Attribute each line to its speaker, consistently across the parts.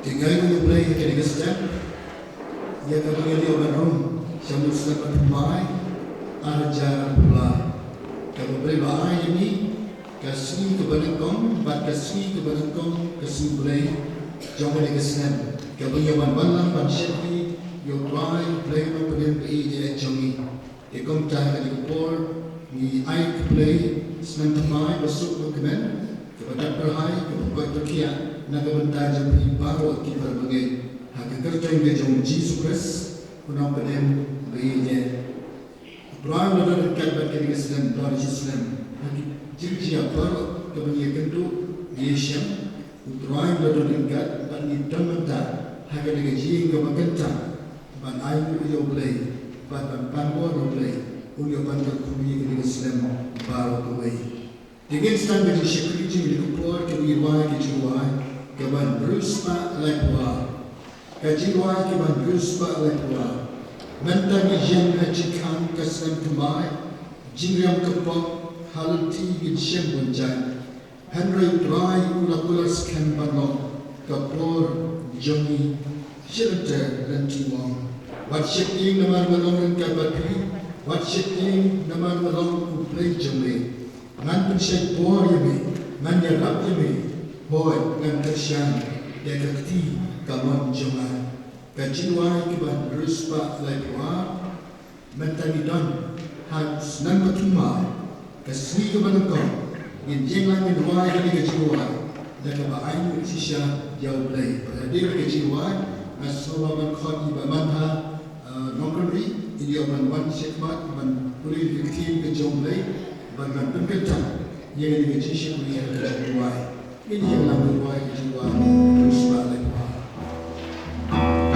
Speaker 1: Tinggal yung play yang kini kesedan, ia kami dia berum, sambil selepas mai, arja pula. Kalau play bahaya ini, kasih kepada kong, bat kasih kepada kong, kasih play, jangan kini kesedan. Kalau yang balang, ban syafi, yang play mempunyai dia jangi. Ikom tak ada kepor, ni air play, senang mai besuk berkemen, kepada perhai, kepada perkian. Nagabanta jam baru kita berbagai hak kerja yang jom Jesus Christ punang pedem begini. Perang lawan kalbat kini kesedang dari Islam. Jadi apa kebanyakan tu Yesus. Perang lawan kalbat bani temata hak dengan jing kebanyakan ban ayu yo play ban panbor play ulio pantak kumi kini Islam baru tu. Dengan standar security di kupor kewiwai kejuai. Kaban beruspa lekwa, kajiwa kaban beruspa lekwa. Mentang yang hajikan kesem kemai, jingram kepok halti gitsem bunjai. Henry dry ulakulas ken balok, kapor jongi, shelter dan tiwang. Wat shifting naman malong kabapi, wat shifting naman malong kuplay jongi. Ngan pensyek bor yami, ngan yarap yami. Boy dan tersian dekati kawan jangan kajiwa kiban beruspa lekwa mentalidan harus nan bertumai kasih kepada kau in jangan menduai dari kajiwa dan kebahagiaan sisa jauh lagi pada diri kajiwa asal berkhot iba manha nongkri ini orang wan sekmat man boleh dikirim ke jauh lagi bagan berkata yang dikasih punya kajiwa. Ini yang lalu buat jiwa terus balik.
Speaker 2: Oh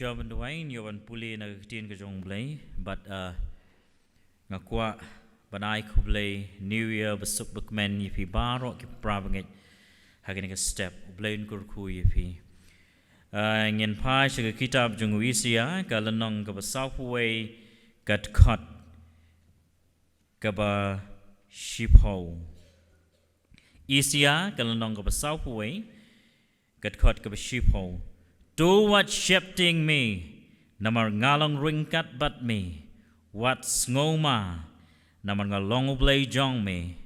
Speaker 2: Sure benduain yawan pulih na ketien ke jong blay, but ngakwa banai ku blay New Year besuk bekmen yipi baro ki prabanget hagin ke step blain kurku yipi. Ngin pai sega kitab jong wisia ka lenong ka basaway kat kat ka ba shipho. Isia ka lenong ka basaway kat kat ka ba shipho. Do what shifting me, namar ngalong ringkat bat me, what's ngoma, namar ngalong ublay jong me,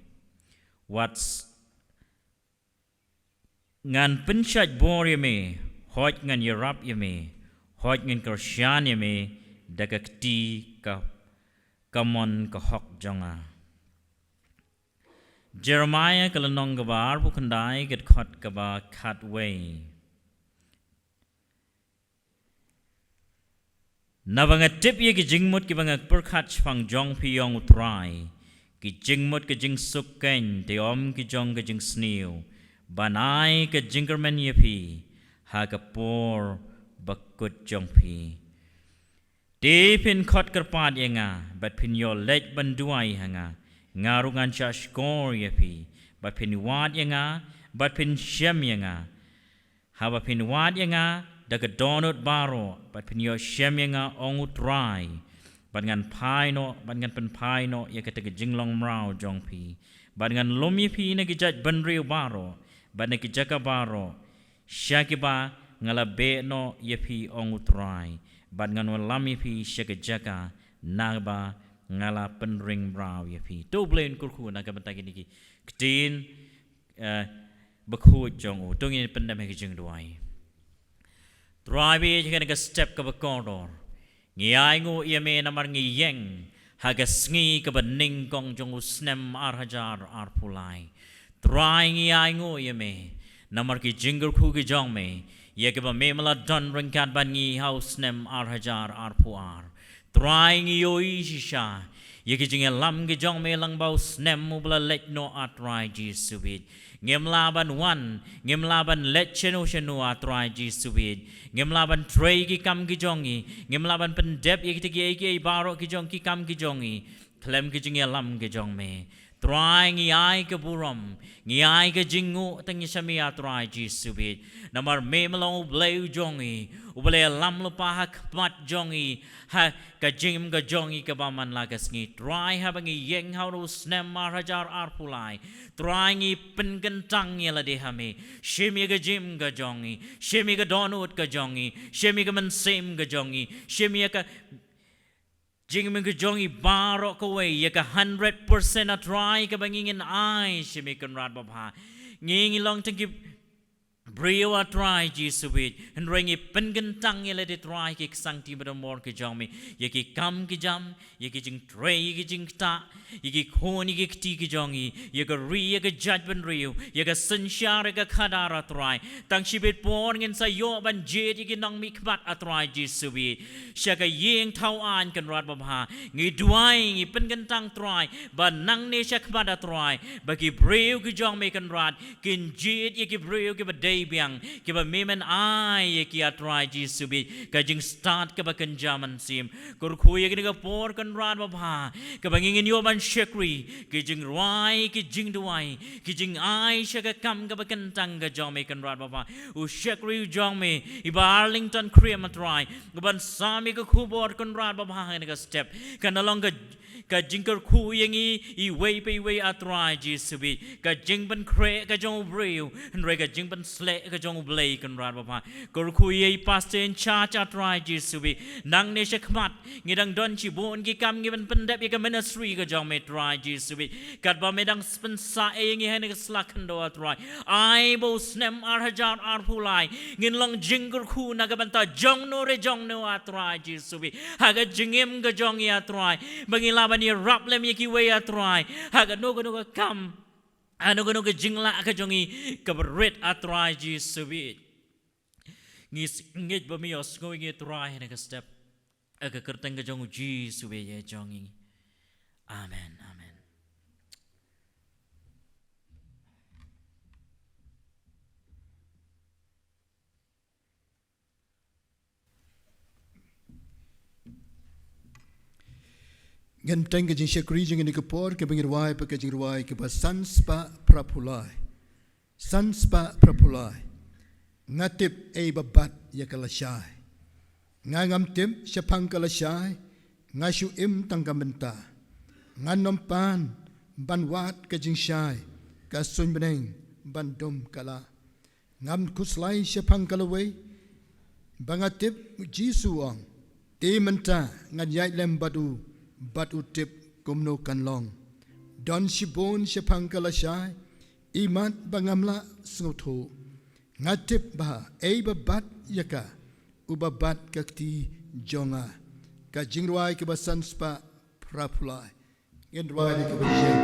Speaker 2: what's ngan pinchat bor ya me, hoj ngan yarap ya me, hoj ngan kersyan ya me, dagakti ka kamon ka hok jonga. Jeremiah kalanong gabar bukandai kat kot gaba katway. Nabangatip ye ki jingmut ki bangak perkach pang jong piyong utrai ki jingmut ki jing sukken te om ki jong ki jing snew banai ki jingerman ye pi ha ka por bakut jong pi te pin khot kerpat ye nga bat pin yo lej banduai hanga ngarungan chash kor ye pi bat pin wad ye nga bat pin shem ye nga ha bat pin wad ye nga daga donut baro bat pinyo shemyenga ongutrai bat ngan pai no bat ngan pen pai no ya kata jinglong mrau jongpi bat ngan lomi pi na gijat banriu baro bat na gijaka baro shakiba ngala be no ya pi ongutrai bat ngan lami pi shakajaka nagba ngala penring mrau ya pi to blain kurku na kabantagi niki ktin bakhu jong u tungin pendam he jing duai Trabi jika nak step ke bekordor, ngiai ngu ia me namar ngiyeng, hagas ngi ke bening kong jong usnem arhajar arpulai. Trai ngiai ngu ia me, namar ki jingger ku ki jong me, ia ke me meladon rengkat ban ngi haus nem arhajar arpuar. Trai ngiyoi shisha, ia ke jingel lam ki jong me lang bau snem mubla let no atrai jisubit. Ngemlaban wan, ngemlaban let chenu atrai jisubit. Ngemlaban tray ki kam ki jongi, ngemlaban pendep ye ki baro ki jong ki kam ki jongi, klem ki jingi lam ki jong me. Try ngi ai ke buram, ngi ai ke jingu tangi sami atrai jisubit. Namar me melong bleu jongi, uble lam lupa hak mat jongi, ha ka jingim ka jongi ke baman lagas ngi. Try ha bangi yeng hauru snem marhajar arpulai. Try ngi penkentang ye lade hame, shemi ke jim ka jongi, shemi ke donut ka jongi, shemi ke mensem ka jongi, shemi ke jing ming jongi barok away ya ka 100% atrai ka bangingin ai shimi kan rat babha ngingi long tangki brio atrai jisubit and ringi pengentang yele de trai ki sangti badamor ki jongmi ya ki kam ki jam ya ki jing tray ki jing ta ya ki khoni ki kti ki jongi ya ka ri ya ka judgment rio ya ka sanshar ka khadara atrai tang shibit por ngin sa yo ban jet ki nang mi kbat atrai jisubit sha ka yeng thau an kan rat babha ngi duai ngi pengentang trai ba nang ne sha kbat atrai ba ki brio ki jongmi kan rat kin jet ya ki brio ki ba biang kiba memen ai ki atrai jisubi ka jing start ka bakan jaman sim kur khuye ki ga por kan ran ba bha ka bangingin yo ban shekri ki jing rai ki jing duai ki jing ai shaga kam ka bakan tang ga jome kan ran ba bha u shekri jome iba Arlington cream atrai ban sami ka khubor kan ran ba bha ga step kan along ka jingker khu yangi I way pe way atrai jisubi ka jingban kre ka jong breu and re ka jingban sle ka jong blay kan rat ba kur khu ye pastor in charge atrai jisubi nang ne shakmat ngidang don chi bon ki kam ngiban pendep ye ka ministry ka jong me trai jisubi kat ba medang spensa e ngi hen ka slakan do atrai ai bo snem arhajar arpulai ngin long jingker khu na ka banta jong no atrai jisubi haga jingim ka jong ya atrai bangila ni rap lem yeki way atrai haga no kam ano ka jingla ka jongi ka red atrai ji subit ngis ngit ba mi os going it try na ka step aga kerteng ka jong ji subit ye jongi amen amen
Speaker 1: Genteng ke jing syakri jing ini kepor ke bangir wai pa ke jing ruai ke ba sanspa prapulai. Sanspa prapulai. Ngatip babat ya kalasai. Ngangam tim syapang kalasai. Ngasyu im tangkam benta. Nganompan banwat ke jing syai. Kasun beneng bandum kala. Ngam kuslai syapang kalawai. Bangatip jisuang. Ti menta nganyai lem batu tip kumno kanlong. Don shibon syapang kalasai. Imat bangamla sengotho. Ngatip bah babat yaka. Ubabat kakti jonga. Kajing ruai kebasan spa prapulai. Ngen ruai di kebajian.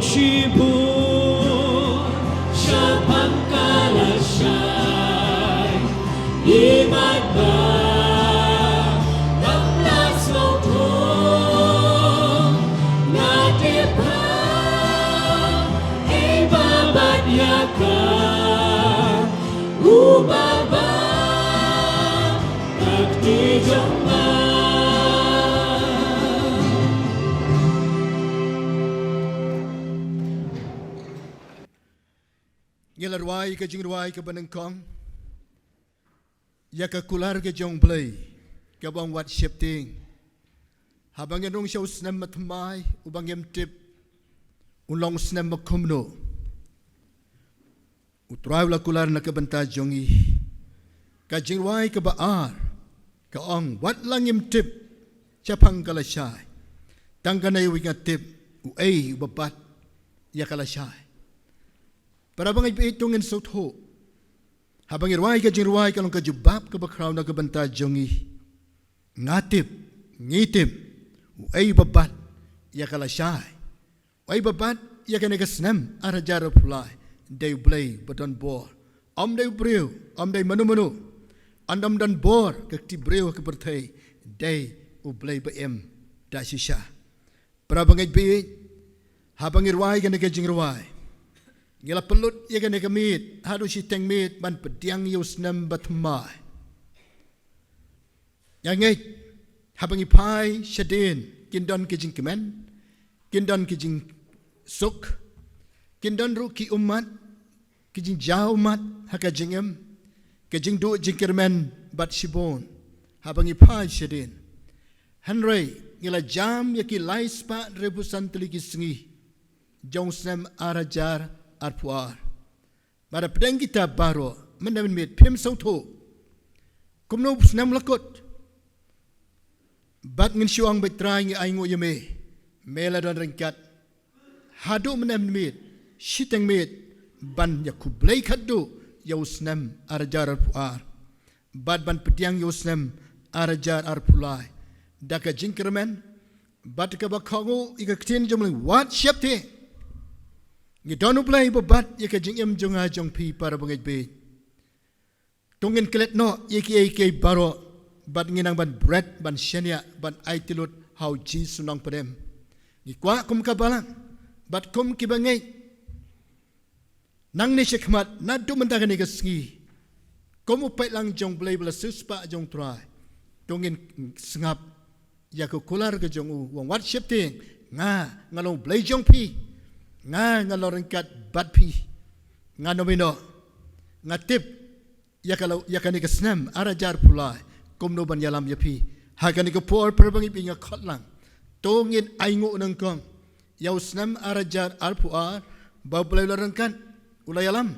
Speaker 3: Shibun Shapan Kalashai Imat Ba Namlas Lotong Nadepa Ibabat Yaka Ubaba Takti Jomba
Speaker 1: Ngela ruai ke jing ruai ke benengkong ya ke kular ke jong play ke bang wat shifting habang rong show snam matmai ubang yem tip ulong snam makomno utrai la kular na ke benta jongi ke jing ruai ke baar ke ong wat lang yem tip chapang kala shai tangkanai winga tip u ei babat ya kala shai para bangay pitungin sotho habang irwai ka jirwai kalong ka jubab ka bakraw na ka banta jongi ngatip ngitim ay babat ya kala shay ay babat ya ka negasnam ara jara pulai day blay baton bor day brew day manu andam dan bor ka ti brew ka bertay day u blay ba da shisha para bangay pi habang irwai ka negajingirwai Ngela pelut ia kena kemit, harus si teng mit ban pediang yus nam batmai. Yang ngai habang ipai shadin kindon kijing kemen, kindon kijing suk, kindon ru ki umat, kijing jauh umat haka jingem, kijing du jingkermen bat shibon, habang ipai shadin. Henry ngela jam yaki lais pa rebusan teliki sengi, jong sam arajar arpuar. Pada pedang kita baru menawan mit pim sauto. Kumno senam lakut. Bat ngin siwang betrai ngi aingo yeme. Mela dan rengkat. Hadu menawan mit. Shiteng mit. Ban yakublay kadu. Yaw senam arajar arpuar. Bat ban pedang yaw senam arajar arpulai. Daka jingkermen. Bat kabakango ika ketin jomling. What syapte? Ngidonu play babat ya ka jingem jonga jong pi para bangit be. Tungin kelet no ya ki baro bat nginang ban bread ban shenya ban aitilut how ji sunang padem. Ni kwa kum kabalang bat kum ki bangai. Nang ni shekmat na du mendagan ni gasngi. Kum upai lang jong play bala suspa jong try. Tungin sengap ya ko kular ke jong u wong wat shifting ngalong play jong pi. Ngalorengkat batpi nomino ngatip ya kalau ya kani kesnam arajar pulai komno ban yalam yapi hakani ke por perbangi pinga khotlang tongin aingu nangkong yau snam arajar arpuar bablai lorengkan ulayalam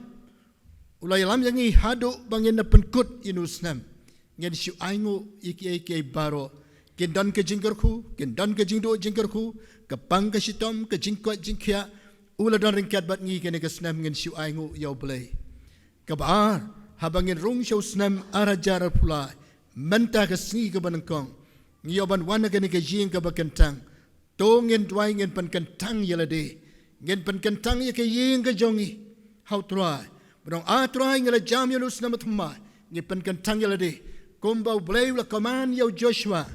Speaker 1: yangi hadu bangin na penkut inu snam ngin syu aingu iki baro kendon ke jingkerku kendon ke jingdo jingkerku kepang ke sitom ke jingkot jingkia Ula dan ringkat bat ngi kene ke senam ngin siu aingu yau belai. Kabar habangin rung siu senam arajar pula menta ke sengi ke banengkong. Ngi ban wana kene ke jing ke bakentang. To ngin tuai ngin pan kentang yalade. Ngin pan kentang ya ke ying ke jongi. Hau tuai. Benong tuai ngila jam yalu senam atma. Ngin pan kentang yalade. Kumbau belai ula kaman yau Joshua.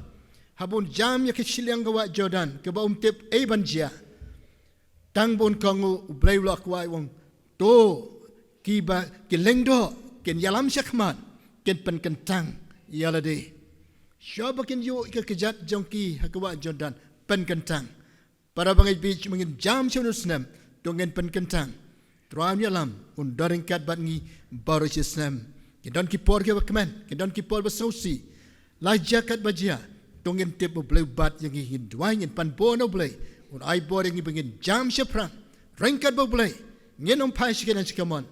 Speaker 1: Habun jam ya ke siliang gawa Jordan. Ke ba tip banjia. Tang bon kangu blay lak wai wong to kiba kilengdo ken yalam syakmat ken pen kentang yalade syaba ken yo ikakejat jongki hakwa Jordan pen kentang para bangai beach mengin jam sunusnam dongen pen kentang tram yalam undaring kat bat ngi baru sisnam kedon ki por ke bakman kedon ki por basausi la jakat bajia dongen tip blay bat yang hindwai ngin pan bono blay un ai boring ibengin jam syapran rengkat boblay ngin pai sikan sikamon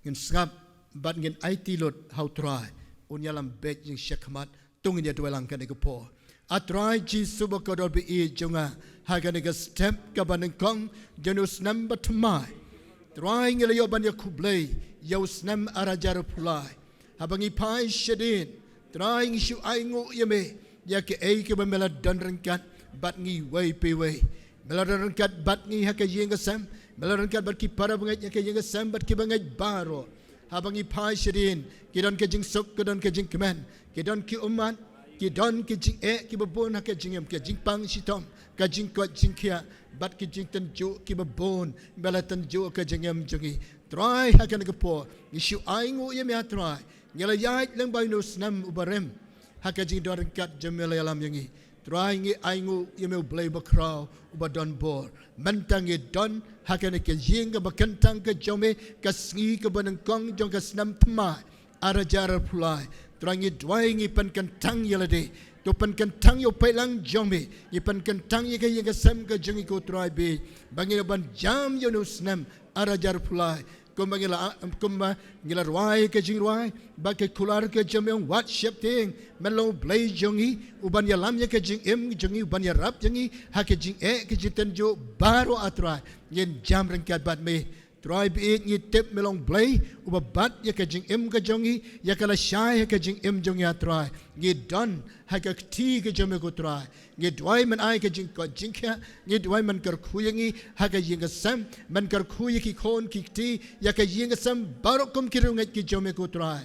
Speaker 1: ngin skap bat ngin ai tilot how try un yalam bet jing syakmat tungin ya dwelang kan ikopo atrai ji subakodol bi e jonga hagan ga step ka banengkong janus number tmai try ngil yo ban yakublay yaus nam arajar pulai habangi pai shadin try ngishu aingu yeme ya ke ai ke bamela dan rengkat bat ngi wei pe wei Melaran kat bat ngi haka yeng kesam. Melaran kat bat ki para bangai haka yeng kesam bat ki bangai baro. Habangi pai shirin. Kidon ke jing sok kidon ke jing keman. Kidon ki umat. Kidon ke jing ki babon haka jing ke jing pang shitom. Ka jing kot jing kia. Bat ki jing tenju ki babon. Bela tenju ke jing jongi. Try haka ne kepo. Isu aingu ye me try. Ngela yait lang bay no snam ubarem. Haka jing doran kat jamela yalam yangi. Try ngi aingu ye me blay bakraw ubadon bor. Mentang ye don haka ne ke jing ke bakentang ke jome ka sngi ke banang kong jong ka snam tma. Ara jarar pulai. Try ngi dwai ngi pan kentang yelade. To pan kentang yo pailang jome. Ye pan kentang ye ke sem ke jongi ko try be. Bangi ban jam yo no snam ara jar pulai. Kumba ngila ruai ke jing ruai bakai kular ke jam wat shep ting melo blay jongi uban ya lam ya ke jing jongi uban ya rap jongi ha ke jing ke jing tenjo baru atrai yen jam rengkat bat me try be ni tip melong blay uba bat ya ke jing ke jongi ya kala shai ke jing jongi atrai ni don ha ke ti ke jam ko try ni dwai man ai ke jing ko jing kha ni dwai man kar khuyangi ha ke jing sam man kar khuy ki khon ki ti ya ke jing sam barokum ki rungat ki jam ko try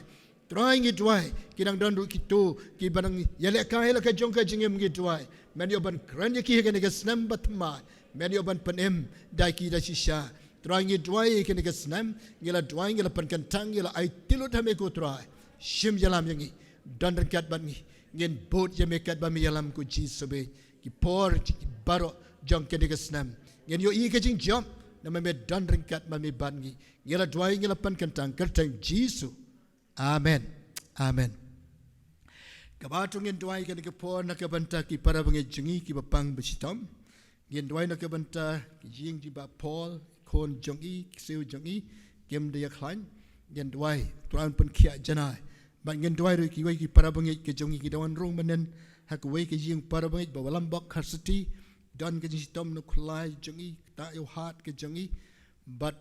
Speaker 1: ngi dwai kinang don ru ki tu ki barang yale ka hela ke jong ke jing ngi dwai man yo ban kran ya ki ke snam batma man yo ban panem dai ki da shisha try ngi dwai ke ne snam ngila dwai ngila pan kantang ngila ai tilut hame ko try shim yalam yangi don kat ban ngi ngin bot ye mekat ba mi yalam ko ji sobe ki por ki baro jong ke de snam ngin yo i ke jing jom na me don kat ma mi ban ngi ngila dwai ngila pan kantang kertang jisu amen amen kabatung ngin dwai ke de por na ke banta ki para bangi jingi ki bapang besitom ngin dwai na ke banta ki jing ji ba paul kon jong i seu jong i kem de yaklan ngin dwai tuan pen kia janai ban ngin dwai ru ki wai ki para bangi ke jongi ki dawan rong manen hak wai ke jing para bangi ba walam bok khasati don ke jitom no khulai jongi ta yo hat ke jongi but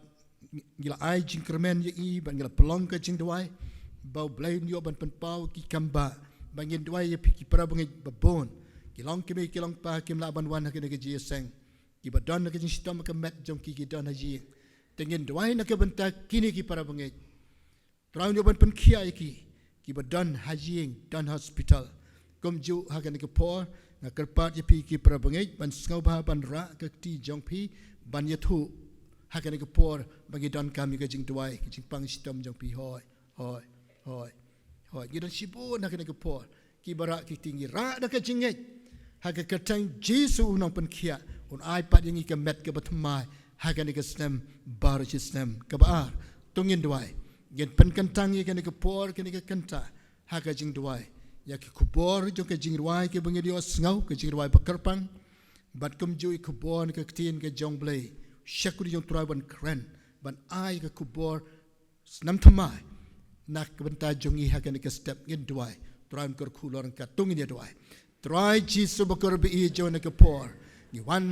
Speaker 1: ngila ai jing kermen ye i ban ngila pelong ke jing dwai ba blai yo ban pen pau ki kamba ban ngin dwai ye ki para bangi ba bon ki long ke me ki long pa kim la ban wan hak ne ke ji seng ki ba don ke jitom ke met jong ki don haji tengin dwai na ke benta kini ki para bangi traun yo ban pen kia ki ki ba don hajing don hospital kom ju hakan ke por na kerpat ye pi ki para bangai ban skau ba ban ra ke ti jong pi ban ye thu hakan ke por bagi don kami ke jing tuai ke jing pang sitom jong pi hoi ye don sibu na hakan ke por ki bara ki tinggi ra da ke jing hakan ke tang jisu nong pen kia un ai pat yang ke met ke batmai hakan ke snem bar snem ke bar tungin duai gen pen kentang ye ke por ke kenta haka jing duai ya ke kubor jo ke jing ruai ke bangi dio ngau ke jing ruai bakarpang bat kum ju kubor ke tin ke jong blai shakuri jong trai ban kren ban ai ke kubor snam thamai nak benta jongi haka ke step ngin duai trai kor khulor ka tungin ye duai trai jisu bakor bi jo ne ke por ni wan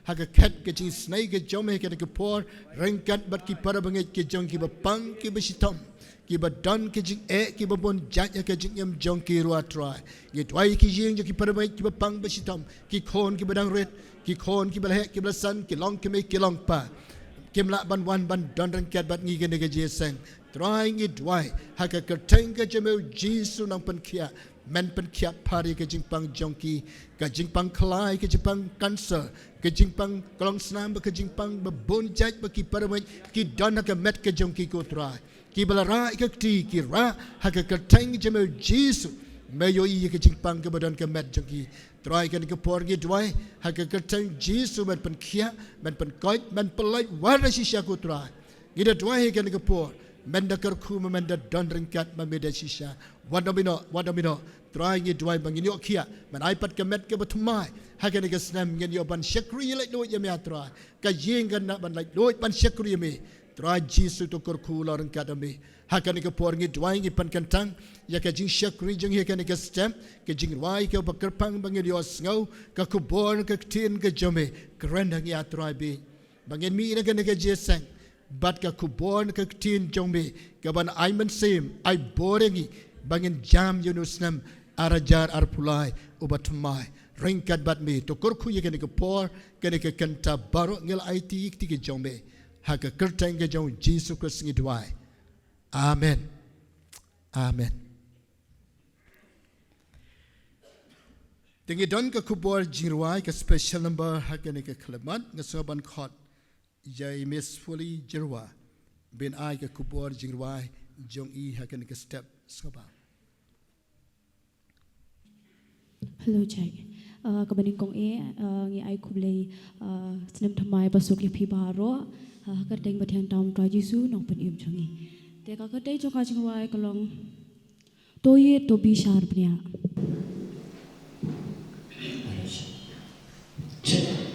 Speaker 1: haka kat ke jing snai ke jome ke por rengkat bat ki para bangi ke jong ki bapang ki besitom ki ba don ke jing ki ba bon jat ya ke jing yam jong ki ruat try ye twai ki jing ki para bangi ki bapang besitom ki khon ki badang ret ki khon ki balhe ki blasan ki long ki me ki long pa kim la ban wan ban don rengkat bat ngi ke ne ke jeseng try ngi dwai haka kerteng ke jeme jisu nang pen kia men pen kia pari ke jing pang jongki ke jing pang klai ke jing pang cancer ke jing pang kolong senam ke jing pang babon jaj baki paramai ki dona ke met ke jongki ko try ki balara ke ti ki ra ha ke teng jeme jisu me yo i ke jing pang ke badan ke met jongki try ke por gi dwai ha ke teng jisu men pen kia men pen koi men pelai wara shisha ko try gida dwai ke por men da kerku men da don ringkat men da shisha wadomino try ngi dwai bang ni okia men iPad ke met ke batmai ha ke ke snam ngi yo ban shakri like do ye me atra ka yeng kan ban like do ban shakri me try jisu to kerku lor ringkat me ha ke por ngi dwai ngi pan kantang ya ke jing shakri jing he ke stem ke jing wai ke bakar pang bang yo ngau ka ku bor ke tin ke jome kren ngi atra be bang mi ne ke jesang bat ka kubon ka tin jongbe ka ban ai man sem ai borengi bangin jam yunusnam arajar arpulai ubatmai ringkat bat me to korku ye kene ke por kene ke kanta baro ngel IT ikti ke jombe ha ke kertang ke jong Jesus Christ ngi dwai amen amen tingi don ke kubor jirwai ke special number ha kene ke klemat ngasoban khot jai mesfully jirwa ben ai ke kubor jirwai jong I ha kene ke step soba
Speaker 4: Hello Jack. Kabaning kong ngi ai kublay senem thamai pasuk li phi baro kadeng bathiang tam tra jisu nong pen im changi. Te ka kadai joka jingwai kalong to ye to bi shar pnya. Jial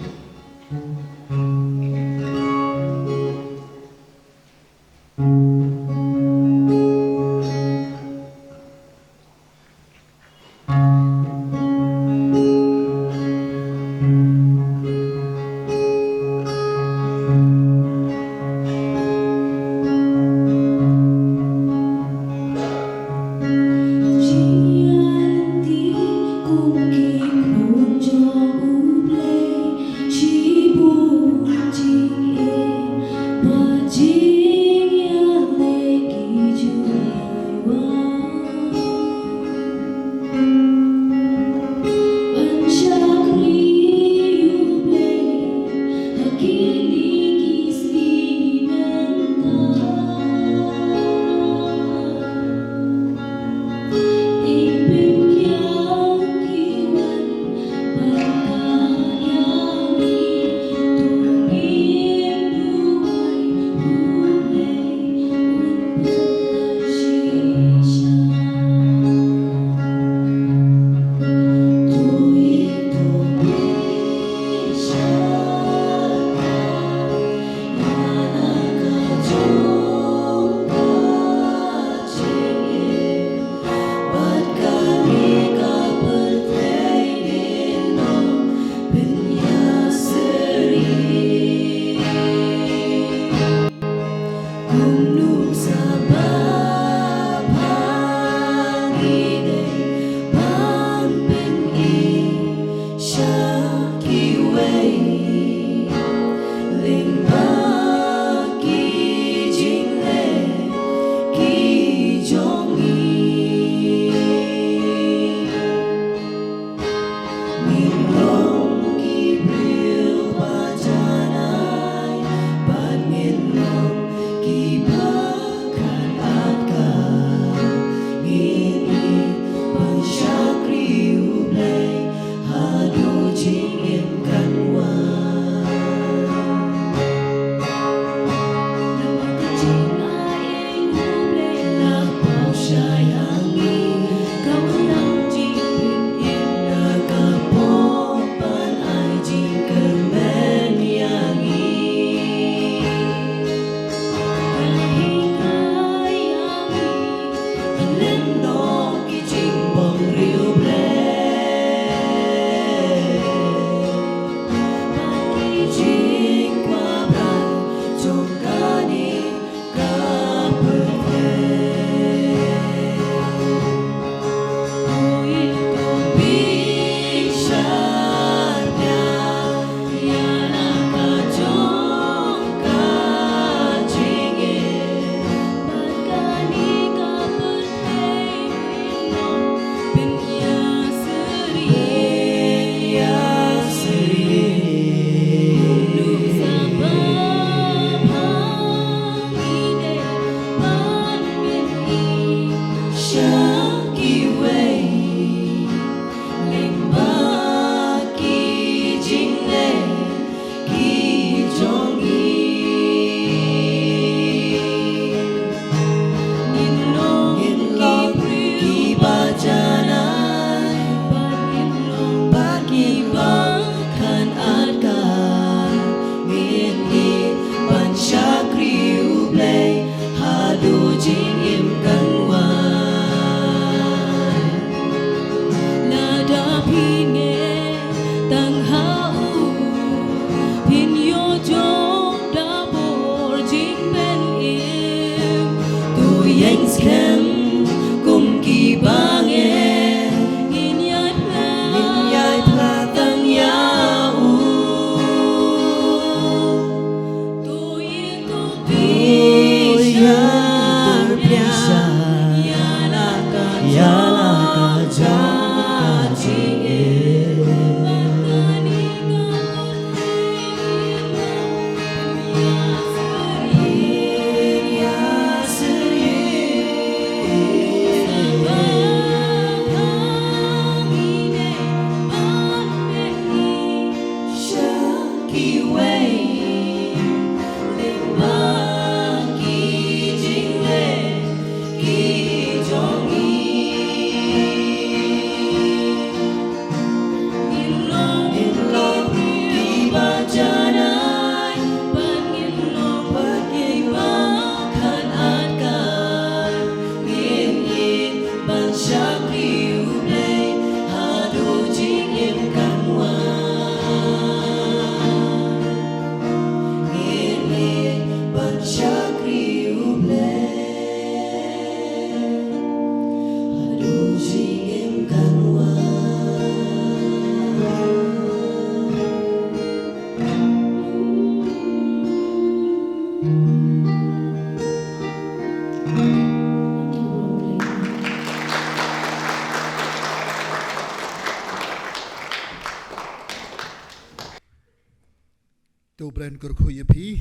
Speaker 1: brand kurku yepi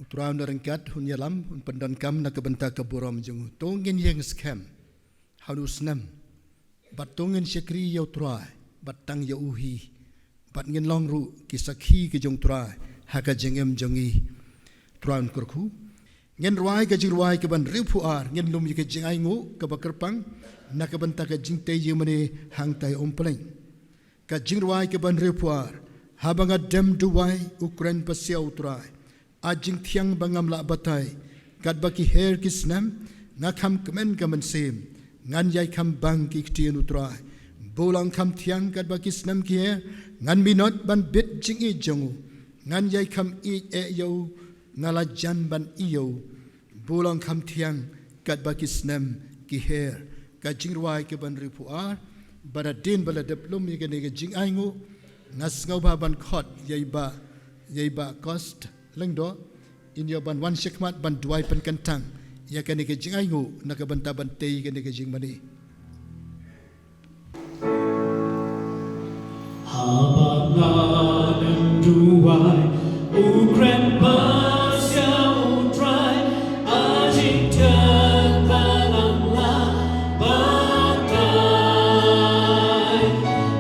Speaker 1: utraun darengkat hun yalam hun pendan kam nak benta kaburam jung tongin yang scam halus nam bat tongin syakri yau trai bat tang yau uhi bat ngin long ru kisakhi ke jung trai haka jengem jongi traun kurku ngin ruai ke jing ruai ke ban ripu ar ngin lum ke jing ai ngu ke bakerpang nak benta ke jing te yemane hang tai ompleng ka jing ruai ke ban ripu ar habanga dem duwai Ukraine pasiau trai ajing thiang bangam la batai kat baki her kisnam ngakam kemen kamen sem ngan yai kam bang ki tien utrai bolang kam thiang kat baki snam ki her ngan minot ban bit jing I jongu ngan yai kam I e yo ngala jan ban iyo bolang kam thiang kat baki snam ki her ka jing ruai ke ban ripu ar baradin bala diplom ye ke jing aingu ngas ngau ba ban khot yai ba cost lengdo in yo ban wan shikmat ban duai pen kentang ya kan ke jing aingu nak banta ban tei kan ke jing mani
Speaker 3: Habang duai Ukraine pasiau trai ajing tiang balang la batai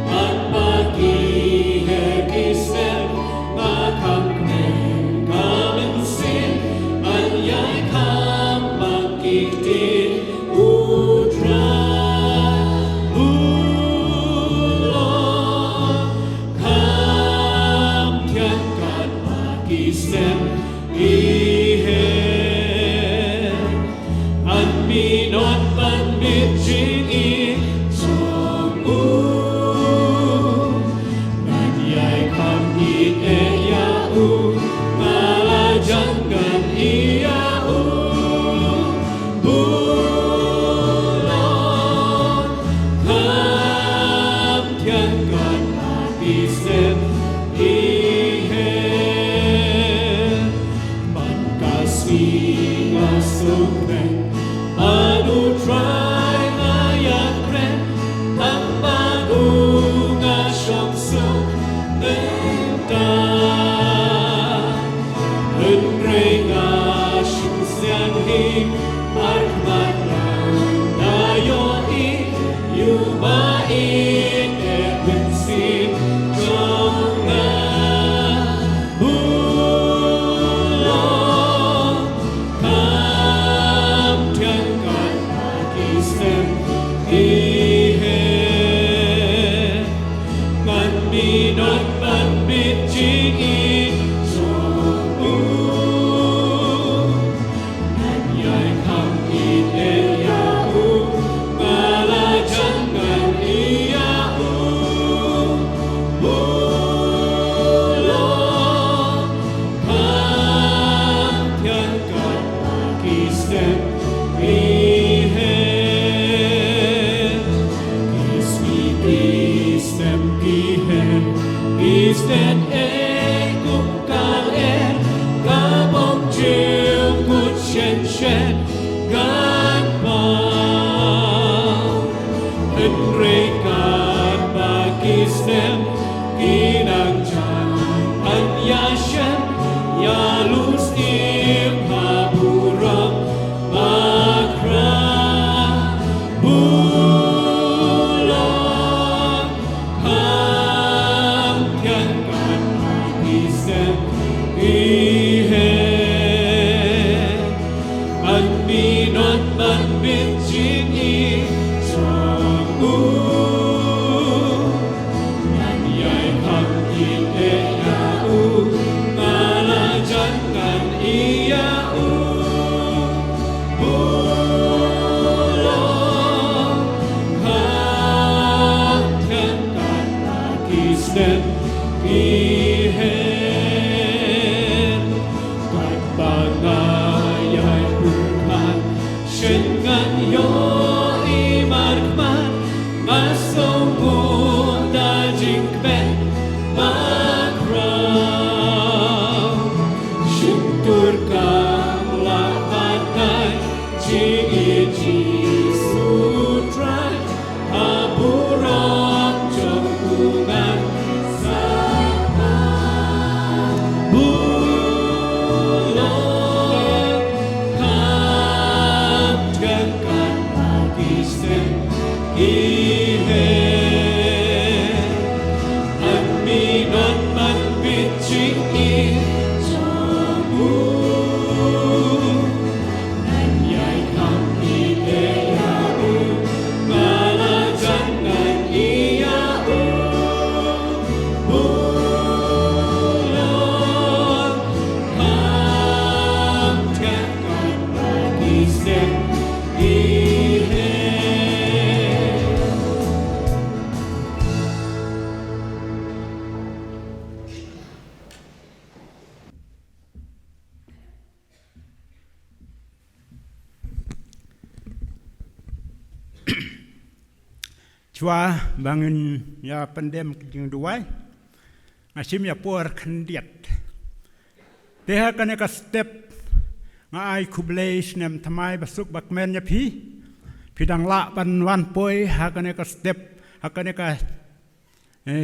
Speaker 3: at bagi hekisem makam kmen kamen sin an yai kam bagi tin utrai ulong kam tiang kat bagi sem ihe an minot ban bit jing I song u nan yai kam I e ya u ngala jangan ia u bulong kam tiang kat bagi sem ihe man kasih masuk ben anu try ngayak kren tanpa bunga syamsuk benta henrei ngasyu siang hi armat dayo I yuba in ebensin jonga bulong kam tiang kat bagi sem ihe man minot ban bit jing I song u nan yai kam I e ya u ngala jangan ia u bulong kam tiang kat bagi sem ihe kisem kihe Isten kum kal kabong chiu kut shen shen gan pao henrei kat bagi sem kinang chan an ya shen ya lus im haburam makra bulong kam tiang kat bagi sem ihe an minot ban bit jing I song u nan yai kam I e ya u ngala jangan ia u bulong kam tiang kat bagi sem ihe kat bangayai bukan shen ngan yo kisem ihe at minat man bitching in jamu nanyay kam ideyau malajangan iyau bulan kamtkan kisem ihe
Speaker 5: Chua bangun ya pendem kejing duai ngasim ya por kendiat teha kane ka step ngai kublei snem thamai basuk bakmen ya pidang la ban wan poi ha kane ka step ha kane ka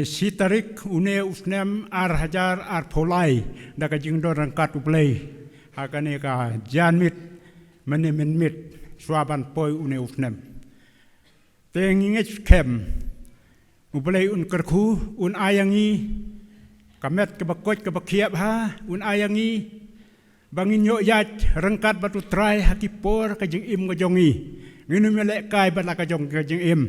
Speaker 5: sitarik une usnem ar hajar ar polai da ka jing do rangkat ublei ha kane ka janmit menemit swaban poi une usnem Tengingit kem, ublay un kerku, un ayangi, kamet kebakot kebakiap ha, un ayangi, bangin yo yat, rengkat batu trai hakipor kajing im kajongi, minum melek kai bala kajong kajing im,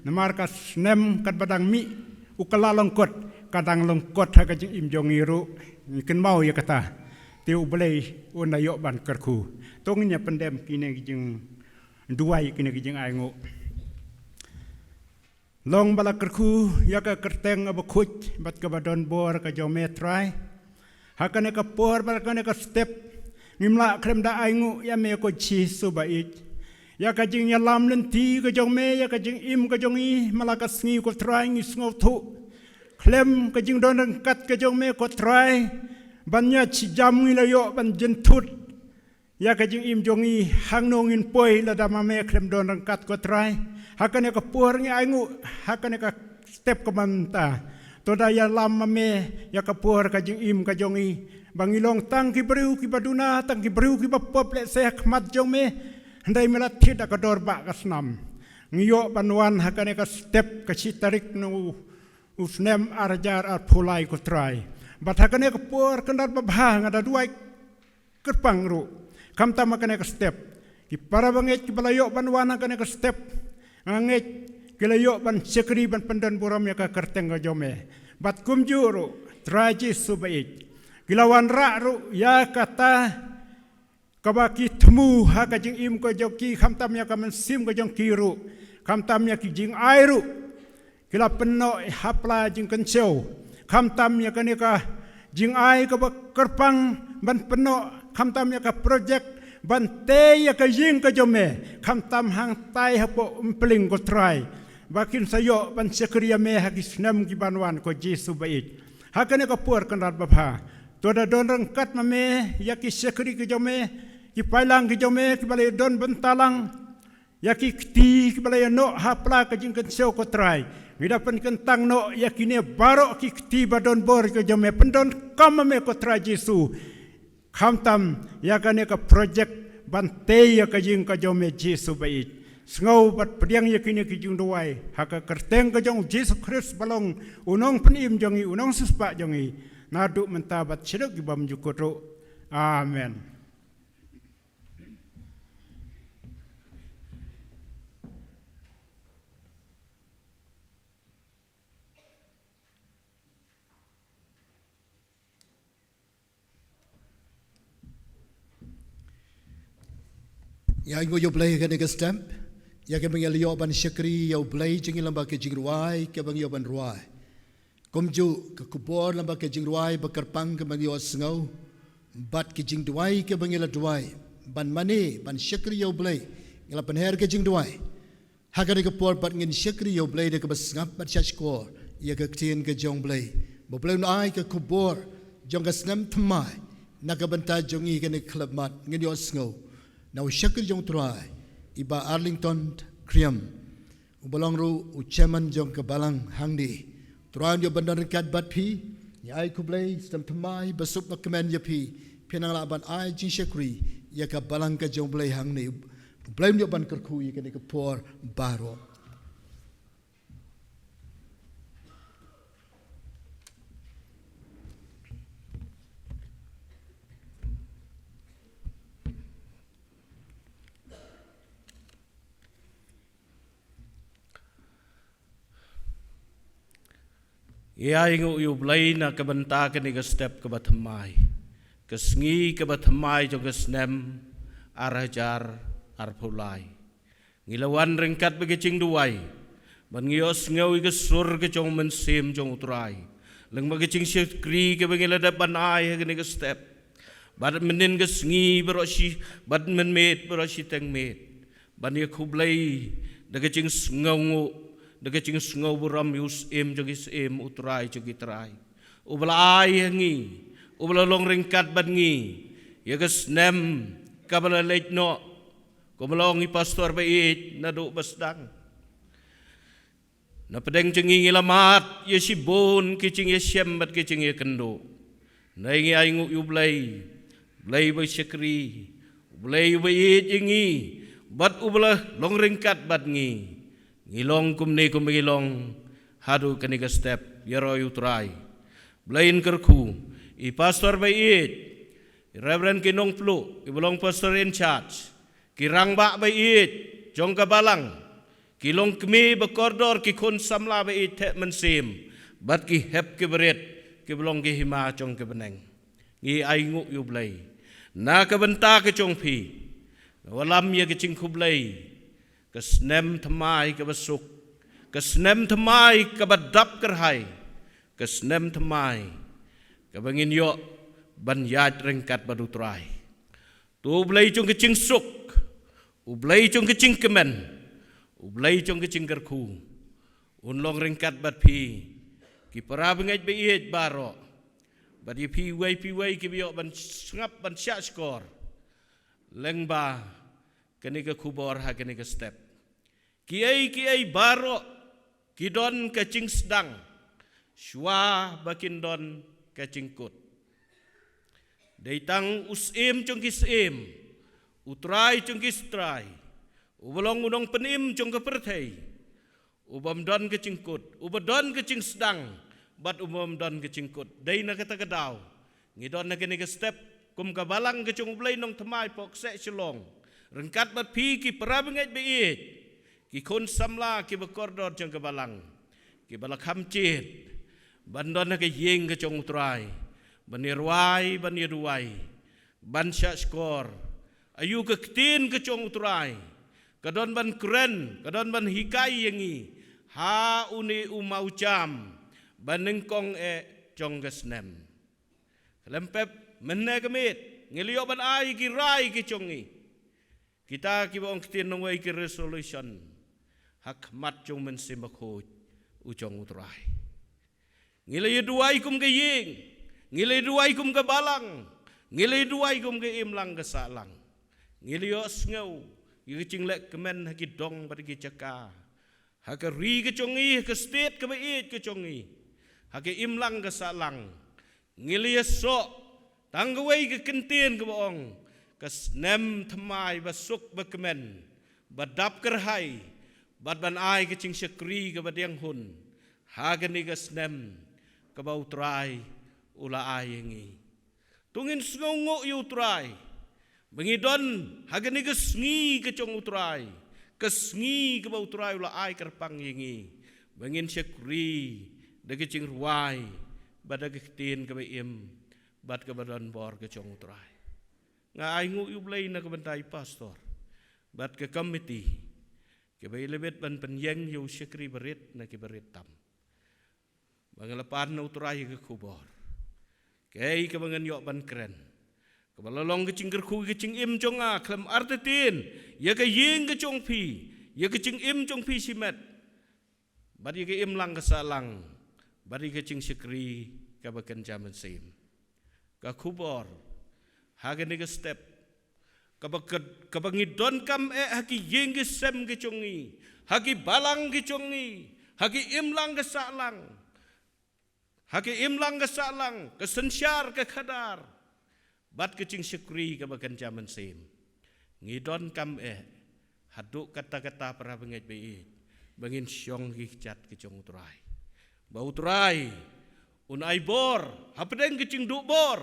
Speaker 5: namar kas nem kat badang mi, ukala longkot, kadang longkot ha kajing im jongi ru, ikan mau ya kata, tiu ublay un ayok ban kerku, tongnya pendem kini kajing duai kini kajing ayangu. Long bala kerku ya ka kerteng abakut bat ka badon bor ka jome try hakane ka por bala kane ka step ngimla krem da aingu ya me ko chi subait ya ka jing ya lam lenti ka jome ya ka jing im ka jongi malaka sngi ko try ngi sngo thu klem ka jing don kat ka jome ko try banya chi jam ngi la yo ban jentut ya ka jing im jongi hang nongin poi la da me klem don kat ko try hakane ka por ngi aingu hakane ka step ka manta toda ya lama me ya ka por ka jing im ka jongi bangilong tang ki breu ki baduna tang ki breu ki bapop le se mat jong me ndai mela thida ka dor ba ka snam ngiyo banwan hakane ka step ka sitarik no usnem arjar ar pulai ko try bat hakane ka por kendar babha ngada duai kerpang ru kam tamakane ka step ki para banget ki balayo banwan hakane ka step angit kilayo ban sekri ban pandan buram ya ka kerteng ga jome bat kumjuru traji subait kilawan ra'ru ya kata kabaki temu ha ka jing im ko joki khamtam ya ka mensim ko jong kiru khamtam ya ki jing airu kila penno hapla jing kenseu khamtam ya ka ne ka jing ai ka kerpang ban penno khamtam ya ka project bante ya ka jing ka jome khamtam hang tai hapo umpling ko try bakin sayo ban sekriya me hagis nam ki banwan ko Jesu bait hakane ka por kan rat babha toda don rangkat mame ya ki sekri ki jome ki pailang ki jome ki balai don bentalang ya ki kti ki balai no hapla ka jing kan seo ko try ngidapan kentang no ya kine barok ki kti badon bor ki jome pendon kamame ko try Jesu khamtam ya kane ka project bante ya ka jing ka jome Jesu bait sngau bat pediang ya kini ki jing duai haka kerteng ka jong Jesu Christ balong unong penim jongi unong suspa jongi nadu mentabat sidok ibam jukuru amen.
Speaker 1: Ya ingo yo play ka nega stamp ya ke bang yo ban syakri yo play jing lamba ke jing ruai ke bang yo ban ruai komju ke kupor lamba ke jing ruai bakarpang ke bang yo sngau bat ke jing duai ke bang yo duai ban mane ban syakri yo play ngala ban her ke jing duai haga ke por bat ngin syakri yo play de ke basngap bat syashkor ya ke tien ke jong play bo play no ai ke kupor jong ke snam thamai nakabanta jongi ke ne club mat ngin yo sngau Now syakir jong try iba Arlington Kriam ubalong ru ucaman jong kebalang hangdi try yo bandar kat bat pi ya ai kublai stam thamai basup na kemen ya pi penang laban ai jing syakri ya ka balang ka jong blai hangni blame yo ban kerku ye kene ke por baro.
Speaker 3: Ia ingu yu blai na kabanta ke ni step ke bathamai. Kesngi ke bathamai jo kesnem arhajar arpulai. Ngilawan ringkat bagi cing duai. Ban ngios ngawi ke sur ke jong mensim jong utrai. Leng bagi cing syukri ke bagi ladap banai ke ni step. Bad menin kesngi berosi bad menmet berosi tengmet. Ban ye kublai daga cing ngawu daga cing ngau buram yus jogis utrai jogi trai ubla ai hangi ubla long ringkat bangi ya gas nem kabala leit no komlong i pastor bait na do basdang na pedeng cengi ngelamat ya sibon kicing ya syembat kicing ya kendo na ingi ai ngu yublai blai ba syakri blai bait ingi bat ubla long ringkat bat ngi ngilong kumne kumigilong hadu kaniga step yaro utrai blain kerku I pastor bait Reverend kinong flu ibulong pastor in charge kirang ba bait jong kabalang kilong kmi bekordor ki kun samla bait te mensim bat ki hep ki beret ki bulong ki hima jong ki beneng ngi ai ngu yu blai na ka benta ki jong pi walam ye ki ching kublai kesnem thamai kebasuk kesnem thamai kebadap kerhai kesnem thamai kebangin yo ban yat rengkat badutrai tu blai chung kecing suk ublai chung kecing kemen ublai chung kecing kerku unlong rengkat bad pi ki para bengai beit baro badi pi wai ki biok ban ngap ban syak skor lengba kenika kubor ha kenika step kiai baro kidon kecing sedang shwa bakin don kecing kut deitang usim chung kisim utrai chung kistrai ubolong unong penim chung keperthai ubam don kecing kut ubadon kecing sedang bat umam don kecing kut deina kata kedau ngidon na kenika step kum kabalang kecung blai nong thamai pok se chelong rengkat bat pi ki parabengai beit ki kun samla ki bekordor jong kebalang ki balakam cit bandon ke yeng ke jong utrai banirwai baniruai ban syak skor ayu ke ketin ke jong utrai kadon ban kren kadon ban hikai yengi ha uni umau jam banengkong jong gesnem lempep menne kemit ngeliyo ban ai ki rai ki jongi kita ki bong ketin nongwai ki resolution hak mat jong mensim bakoj ujong utrai ngilai duai kum ke ying ngilai duai kum ke balang ngilai duai kum ke imlang ke salang ngilai os ngau yi ching lek kemen haki dong pada ki caka hak ri ke jongi ke state ke bait ke jongi hak imlang ke salang ngilai so tanggawai ke kentien ke boong kes nem thamai basuk bekemen badap kerhai bad ban ai ke ching syakri ke badiang hun hagen ni kesnem ke bau trai ula ai ngi tungin sngongo yu trai bengidon hagen ni kesngi ke chong utrai kesngi ke bau trai ula ai kerpang ngi bengin syakri de ke ching ruai bad ke tin ke beim bad ke badan bor ke chong utrai nga ai ngu yu blai na ke bentai pastor bad ke committee Kibai lebet ban penyeng yu syakri berit na ki berit tam. Bangalapan na utrai ke kubor. Kei ke bangan yok ban keren. Kebalalong ke cing kerku ke cing im jong a klem artetin. Ya ke ying ke jong pi. Ya ke cing im jong pi simet. Bari ke im lang ke salang. Bari ke cing syakri ke bakan jaman sim. Ke kubor. Hagen ni ke step. Kabangidon kam haki yeng sem ke chongi haki balang ke chongi haki imlang ke salang kesensyar ke khadar bat ke cing syukri ke bakan jaman sim ngidon kam haduk kata-kata para bengit beit bangin syong hijat ke jong utrai bau utrai unai bor hapedeng ke cing duk bor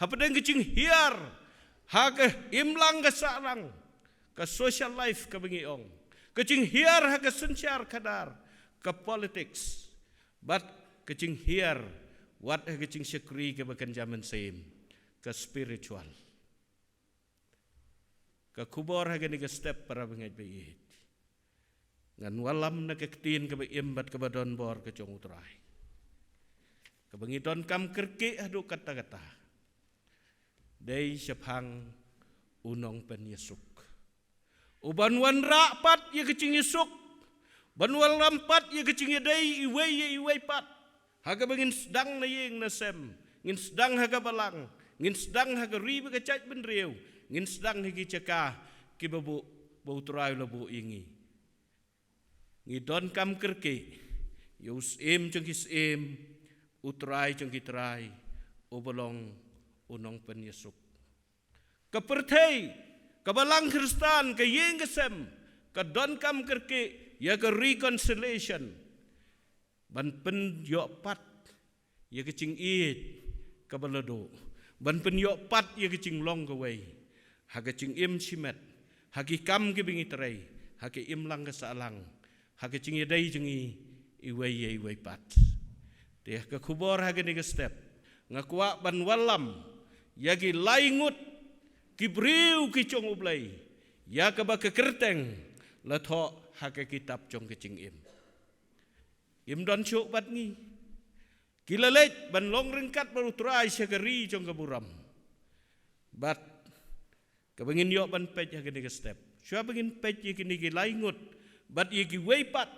Speaker 3: hapedeng ke cing hiar ha ke imlang ke sarang ke social life ke bengiong ke cing hiar ha ke sensyar kadar ke politics but ke cing hiar wat ha ke cing syakri ke bakan zaman sem ke spiritual ke kubor ha ke ni ke step para bengit beit ngan walam na kektin ke imbat ke badon bor ke jong utrai ke bengiton kam kerke adu kata-kata dei syapang unong pen Yesuk uban wan rapat ye kecing Yesuk banwal rampat ye kecing dei iwei pat haga bengin sedang na yeng na sem ngin sedang haga balang ngin sedang haga ribe ke cait ben riu ngin sedang higi caka ki babu bau turai labu ingi ngidon kam kerke yus em chung kis em utrai chung kitrai obolong unong pen Yesuk kepertei kebalang Kristen ke yeng kesem ke don kam kerke ya ke reconciliation ban pen yok pat ya ke cing it ke balodo ban pen yok pat ya ke cing long ke wei ha ke cing im simet ha ki kam ke bingi terai ha ke im lang ke salang ha ke cing yedai jengi iwei pat deh ke kubor ha ke ni ke step ngakwa ban walam ya ki laingut ki briu ki chong ublai ya ke ba ke kerteng la tho ha ke kitab chong ke cing im don chuk bat ngi kilalet ban long ringkat baru trai syakari chong ke buram bat ke bengin yok ban pej ha ke ni ke step syua bengin pej ye ki ni ki laingut bat ye ki weipat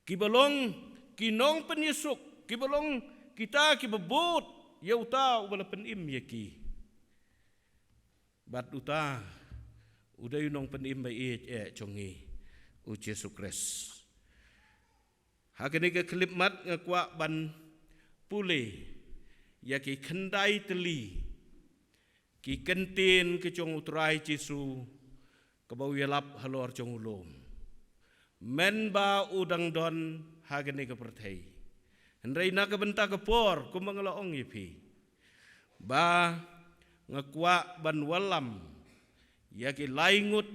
Speaker 3: ki balong ki nong pen Yesuk ki balong kita ki bebut ya uta ubala pen im ye ki bat uta udah yunong pen im bai chongi u Yesus Kristus hakene ke klip mat ngakwa ban pule ya ki khendai teli ki kentin ke chong utrai Jesu ke bau yalap halor chong ulom men ba udang don hagene ke perthei hendrai na ke benta ke por ku manglaong yipi ba ngakwa ban walam ya ki laingut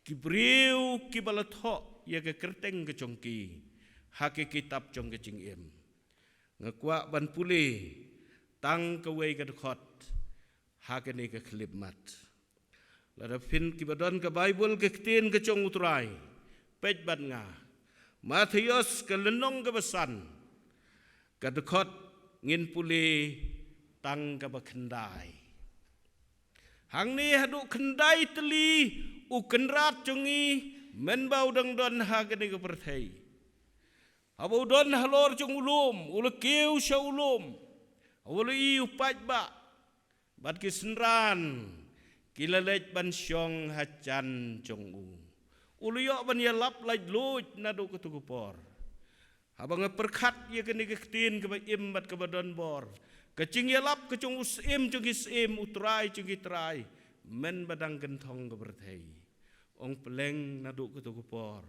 Speaker 3: ki briu ki balatho ya ke kerteng ke chongki ha ke kitab chong ke cing im ngakwa ban pule tang ke wei ke khot ha ke ni ke klip mat lada fin ki badon ke Bible ke tin ke chong utrai pej bat nga Matius ke lenong ke besan ke dekot ngin pule tang ke bakendai hang ni hadu kendai teli u kenrat chungi men bau dang don ha ke ni ke perthei abau don halor chung ulum ul keu sha ulum ul i upaj ba bat ki senran kilalet ban syong hacan chung u uluyok ban ya lap laj luj nadu ketugupor abang perkat ye kene ketin ke im bat ke badon bor kecing ya lap kecung usim chung isim utrai chung itrai men badang gentong ke berthei ong peleng nadu ketugupor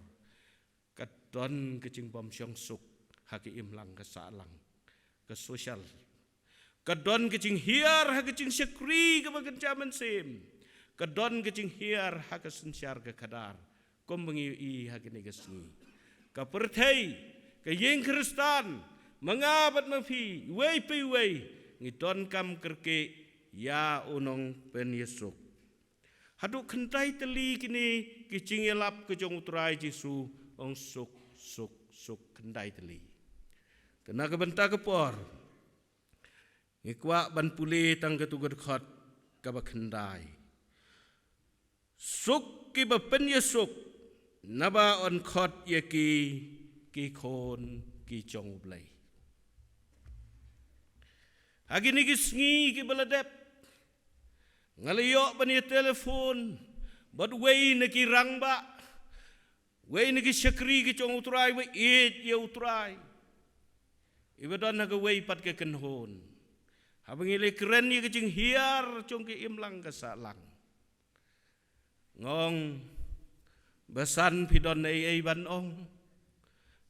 Speaker 3: kadon kecing bom syong suk haki imlang ke salang ke sosial kadon kecing hiar ha kecing syakri ke bagan jaman sim kadon kecing hiar ha ke sensyar ke kadar kom bengi i hakini gesni ka perthei ka yeng Kristen mengabat mafi wei pi wei ngidon kam kerke ya unong pen Yesuk hadu kentai teli kini kicing elap ke jong utrai Jesu ong suk kentai teli kena ke benta ke por ngikwa ban pule tang ke tugur khot ka ba kendai suk ki ba pen Yesuk naba on khot ye ki khon ki chong blai agini ki sngi ki baladep ngaliyo ban ye telefon bad wei ne ki rangba wei ne ki syakri ki chong utrai we it ye utrai ibadon na wei pat ke kenhon habangile keren ye ki jing hiar chong ki imlang ka salang ngong Basan pidon ay ban ong.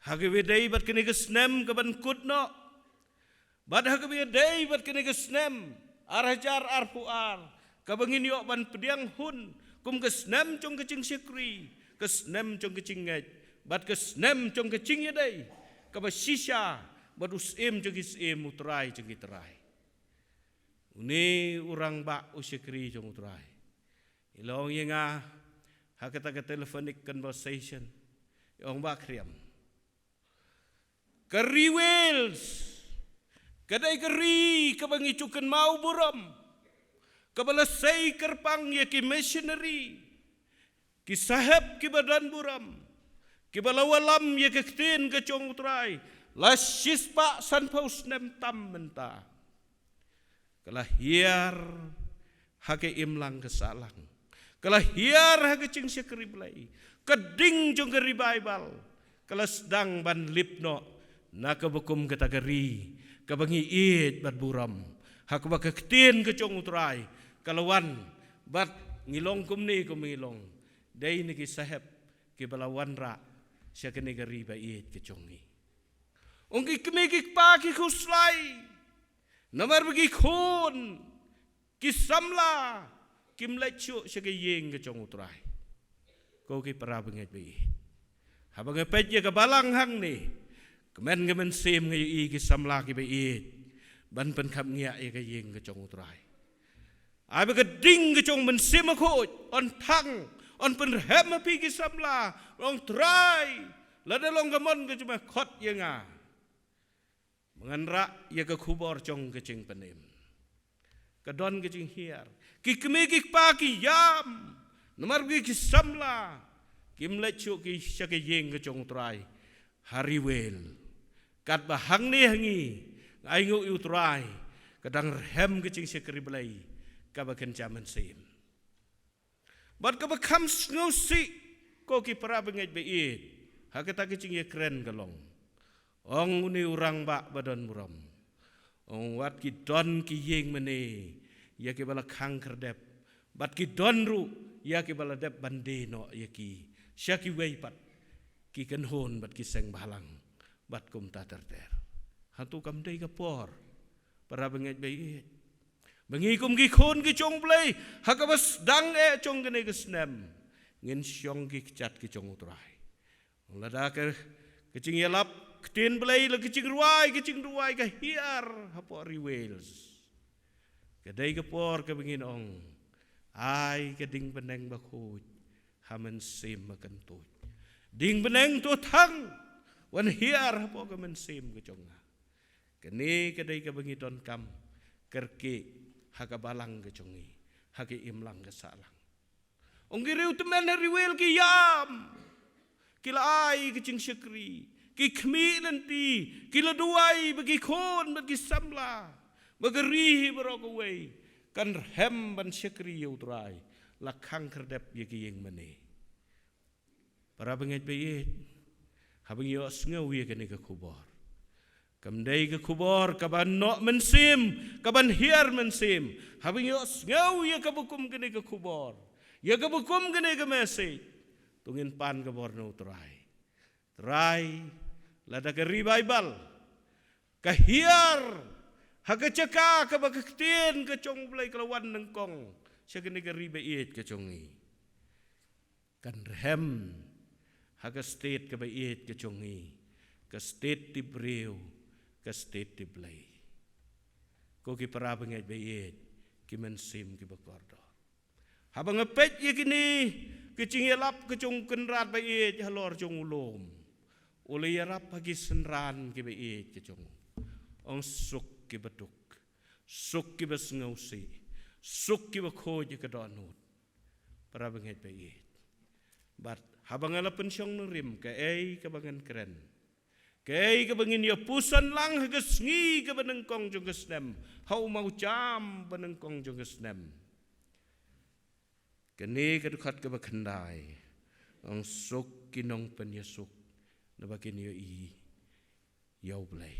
Speaker 3: Hagawiday bat kini kesnem ke ban kudno. Bad hagawiday bat kini kesnem. Arhajar arpuar. Kabangin yok ban pediang hun. Kum kesnem cong kecing syukri. Kesnem cong kecing ngej. Bad kesnem cong kecing yaday. Kabasisya. Bad usim cong isim utrai cong iterai. Uni orang bak usyukri cong utrai. Ilong yenga. Hakata telephonic conversation. Yang bak kriam. Keri Wales. Kadai keri kabangi cukan mau buram. Kabalasay kerpang ya ki missionary. Ki sahab ki badan buram. Ki balawalam ya kektin ke cong utrai. Lasis pak san paus nem tam menta. Kalahiar hake imlang kesalang. Kalahiar hake cing syakri belai. Keding cong keri Bible. Kalasdang ban lipno. Naka bekum kata keri. Kabangi id bat buram. Hak baka ketin ke cong utrai. Kalawan bat ngilong kum ni kum ngilong. Day ni ki sahab ki balawan ra. Siya kini keri ba id ke cong ni. Ungki kemikik pa ki kuslay. Namar bagi khun. Ki samla. Kim lechu siya ki yeng ke cong utrai. Kau ki para bangit ba id. Habang ngepet ya ke balang hang ni. Kemen sim ngayi ki samla ki ba id. Ban pen khap ngia ya ke yeng ke cong utrai. Ai ba ke ding ke cong men sim akut. On tang. On pen hem api ki samla. Long try. Lada long gamon ke cuma khot ya nga. Menganra ya ke kubor cong ke cing penim. Kedon ke cing hiar. Ki kemikik pa ki yam. Nomor ki samla. Kim lechu ki syake yeng ke cong utrai. Hari wel. Kat bahang ni hangi. Aingu utrai. Kadang hem ke cing syakri belai. Kabakan jaman sim. Bat kabakam ngusik. Ko ki para bengit beid. Hakata ke cing ya keren galong. Ong uni urang bak badan muram. Ong wat ki don ki yeng mene. Ya ki bala kang kerdep. Bat ki don ru. Ya ki bala dep bande no ya ki. Syaki weipat. Ki kenhon bat ki seng balang. Bat kum ta terter. Hatu kam day kapor. Para bengit beid. Bengi kum ki khon ki chong play. Hakabas dang chong kene kesnem. Ngin syong ki cat ki chong utrai. Lada ke kecing yalap. Ketin play la kecing ruai ke hiar. Hapo riwels. Kedai kapor ke bengin ong. Ai keding beneng bakut. Hamen sim makan tuj. Ding beneng tu thang. Wan hiar hapo ke men sim ke chonga. Kene kedai ke bengiton kam. Kerke haka balang ke chongi. Haki imlang ke salang. Ong kiriu temen riwel ki yam. Kila ai kecing syakri. Ki kmi nanti. Kila duai bagi khon bagi samla. Bagari berokaway. Kan hem ban syakri yautrai. Lakang kerdep yaki yang mene. Para bengit bayit. Habang yo sengaw yakani ke kubor. Kamday ke kubor kaban no mensim. Kaban hiar mensim. Habang yo sengaw yakabukum kani ke kubor. Yakabukum kani ke mesej. Tungin pan ke borno utrai. Try. Lada ke revival. Kahiar. Haka caka ke bakaktin ke cong belai kelawan nengkong. Siya kini ke ribait ke congi. Kan hem. Haka state ke bait ke congi. Ke state di breu. Ke state di belai. Ko ki para bengit bait. Ki mensim ki bakordo. Habang ngepet ye kini. Kecing yelap ke cong kenrat bait. Halor cong ulom. Oleh yarap hagi senran ki bait ke cong. Ong suk ki beduk. Suk ki besngausi. Suk ki bakhoje ke donut. Para bengit bait. Bat habang ala pensyong nurim ke bangan keren. Ke bangin ya pusan lang hagas ngi ke benengkong jong kesnem. Hau mau jam benengkong jong kesnem. Kene kedukat ke bakendai. Ong suk kinong penyesuk. Nabakin yo yau belai.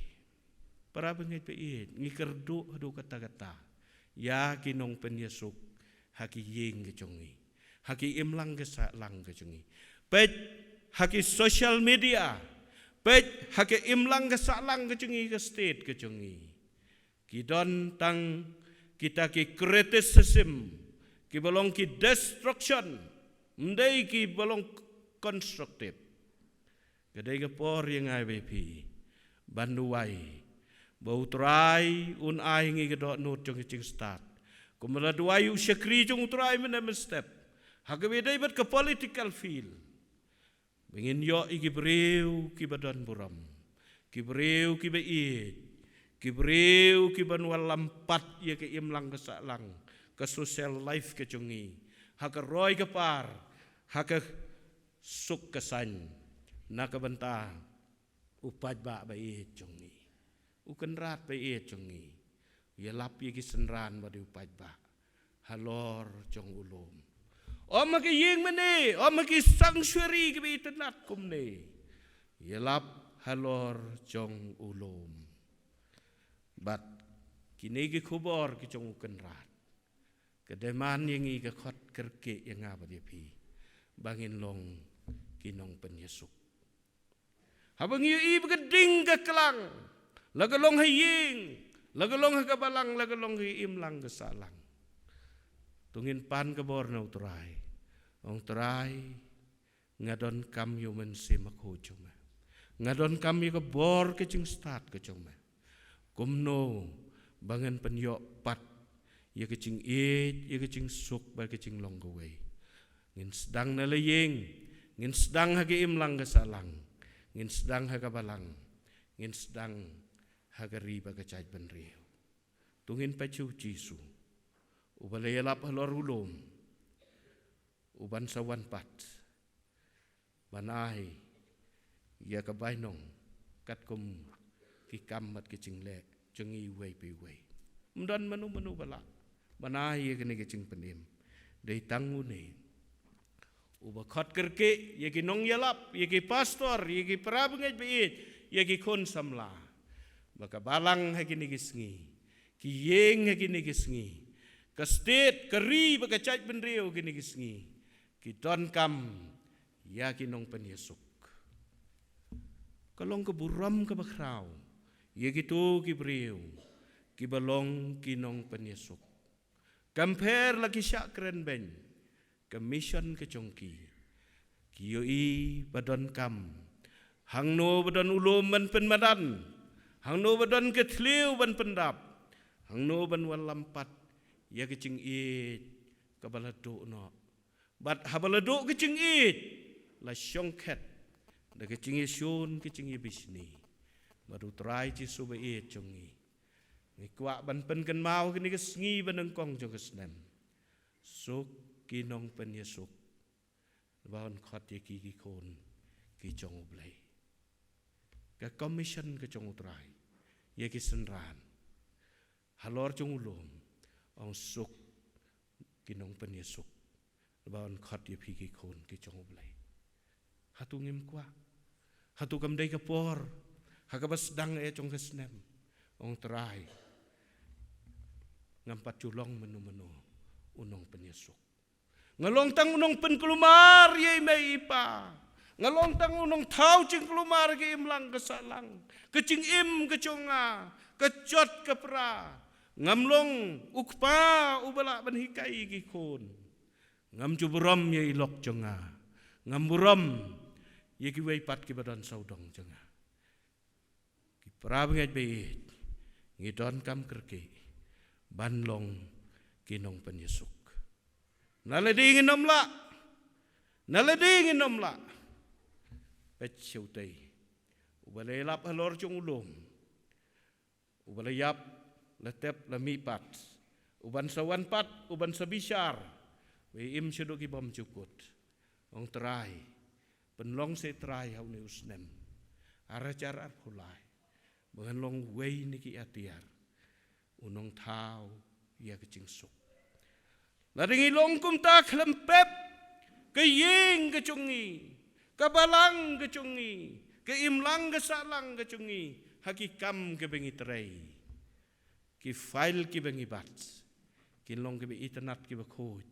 Speaker 3: Para bengit bait ngi kerdu hadu kata-kata. Ya kinong penyesuk haki yeng ke congi. Haki imlang ke lang ke congi. pej haki social media, pej haki imlang ke salang ke cungi ke state ke cungi. Kidon tang kita ki criticism, ki belong ki destruction, mendai ki belong constructive. Kedai ke por yang IBP, banduai, bau try un ai ngi ke dot note cungi cing start. Kumala duai usya kri cung try men step. Haka bedai bat ke political field. Bengin yo iki breu ki badan buram. Ki breu ki beit. Ki breu ki banwal lampat ya ke imlang ke salang. Ke social life ke cungi. Haka roy ke par. Haka suk ke san. Naka benta. Upaj ba bait cungi. Uken rat bait cungi. Ya lap ya ki senran badi upaj ba. Halor cong ulum. Om ke ying mene, om ke sanctuary ke bitenat kumne. Yelap halor jong ulum. Bat kini ke kubor ke jong ukenrat. Kedeman yang i ke khot kerke yang apa dia pi. Bangin long kinong penyesuk. Habang yu i begeding ke kelang. Lagalong haying. Lagalong hakabalang, lagalong imlang ke salang. Tungin pan ke bor na utrai. Ong trai ngadon kam yu men semak ho cuma. Ngadon kam yu ke bor ke cing start ke cuma. Kumno bangan penyok pat ya ke cing it ya ke cing suk ba ke cing long gawai. Ngin sedang na laying, ngin sedang hage imlang ke salang, ngin sedang haga balang, ngin sedang haga riba ke caj benriu. Tungin pacu Jisu. Ubalayalap halor ulum. Uban sawan pat. Banai. Ya kabainong. Kat kum kikam mat kicing le. Cengi uway pi uway. Mdan manu bala. Banai ya kini kicing penim. Day tangu ne. Uba khot kerke. Ya ki nong yalap. Ya ki pastor. Ya ki perabangaj biit. Ya ki kon samla. Baka balang ha kini kisngi. Ki yeng ha kini kisngi. Ke state, ke ri, ke caj benriu kini kisngi. Ki don kam, ya kinong penyesuk. Kalong ke buram ke bakrau, ya gitu ki beriu. Ki balong kinong penyesuk. Compare lagi syak keren ben. Ke mission ke congki. Ki yoi badon kam. Hang no badon ulum ban penmadan. Hang no badon ketliu ban pendap. Hang no ban walampat. Ya kecing it kabalado no. But habalado kecing it la syongket. Da kecing isun kecing bisni. Baru try ci suba it congi. Ngikwa ban pen kan mau kini kesngi banengkong jong kesnem. Suk kinong penyesuk. Bahan khot ya ki kon ki jong ublay. Ka commission ke jong utrai. Ya ki senran. Halor jong ulum. Ang suk kinong penyesuk. Bahan khot ya pigi kon ki jong ublay. Hatu ngim kwa. Hatu kamday kapor. Hakabas dang e jong kesnem. Ang terai. Ngampat culong menu-menu. Unong penyesuk. Ngalong tang unong penkelumar yay may ipa. Ngalong tang unong tau cing kelumar ke imlang kesalang. Kecing im keconga. Kecot kepra. Ngamlong ukpa ubala banhikai gikon. Ngam juburam ya ilok jonga. Ngamburam ya kiwai pat ki badan saudong jonga. Ki prabangaj bait. Ngidon kam kerke. Banlong kinong penyesuk. Naladingin nomla. Naladingin nomla. Petsyautay. Ubalayalap halor jong ulum. Ubalayap letep lamipat. Uban sawan pat, uban sabisar. Weim syedok ibam cukut. Ong terai. Penlong se terai hau ni usnem. Arajar arpulai. Mengenlong wei niki atiar. Unong tau ia kecing suk. Lading ilong kum tak lempep. Keying kecungi. Kabalang kecungi. Keimlang kesalang kecungi. Hakikam kebengi terai. Ki file ki bengi bat. Ki long ki internet ki bakot.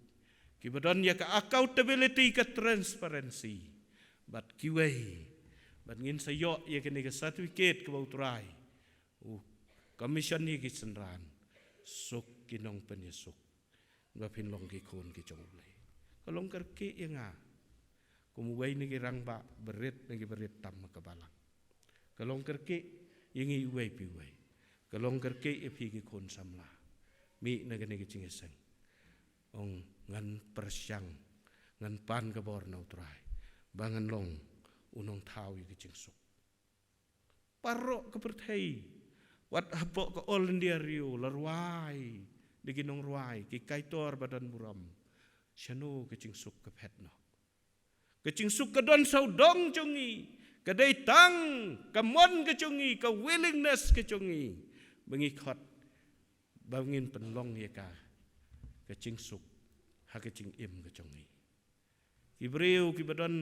Speaker 3: Ki badan ya ka accountability ka transparency. bat kiwei bat ngin sayok ye kene ke certificate ke bau trai commission ni ki senran suk kinong penyesuk ba pin long ki kon ki chong le kalong kerki ye nga kumuwei ni ki rang ba berit ni ki berit tam ke balang kalong kerki ye ngi wei pi wei kalong kerki ye pi ki kon samla mi na kene ki chingeseng ong ngan persyang ngan pan ke bor na utrai bangan long unong thau ye ki chingsuk parok ke perthei wat hapok ke all India rio larwai diginong ruai ki kaitor badan buram syanu ke chingsuk ke phetno ke chingsuk ke don saudong chungi ke dei tang ke mon ke chungi ke willingness ke chungi bengikot bangin penlong ye ka ke chingsuk ha ke ching im ke chungi ki breu ki badon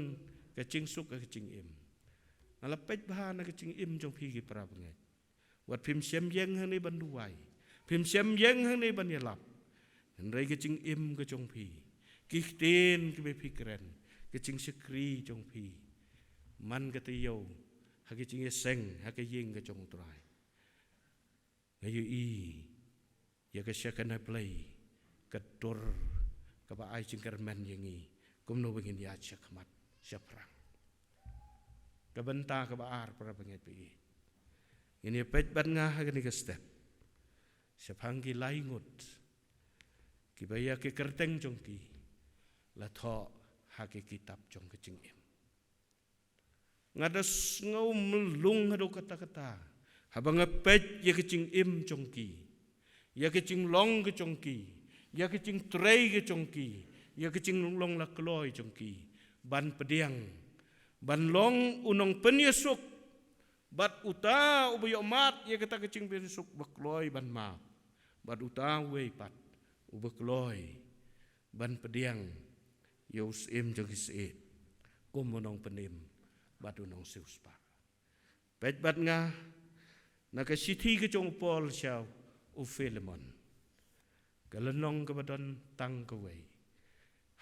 Speaker 3: ke chingsuk ke ching im ngalapet bahana ke ching im jong pi ki pra bengai wat phim sem yeng hang ni ban duai phim sem yeng hang ni ban yalap rei ke ching im ke chong pi ki ten ke be pikren ke ching sekri chong pi man ke te yo ha ke ching seng ha ke yeng ke chong trai ngayu i ya ke syakana play ke dor ke ba ai ching kermen yengi kumno bengin ya syakmat syaprang ke benta ke ba ar para bengai pi ini pet ban ngah ke ni ke step syapang ki laingut ki baya ke kerteng jong ki la tho ha ke kitab jong ke ching im ngadas ngau melung hado kata-kata habang pet ye ke ching im jong ki ya ke ching long ke jong ki ya ke ching trei ke jong ki ya ke ching long la kloi jong ki ban pediang ban long unong penyesuk bat uta ubayo mat ye kata ke ching penyesuk bakloi ban ma bat uta wei pat ubakloi ban pediang yos im jong ki kum unong penim bat unong seuspa pet bat nga na ke sithi ke chong pol siau u Philemon kalenong ke badan tang ke wei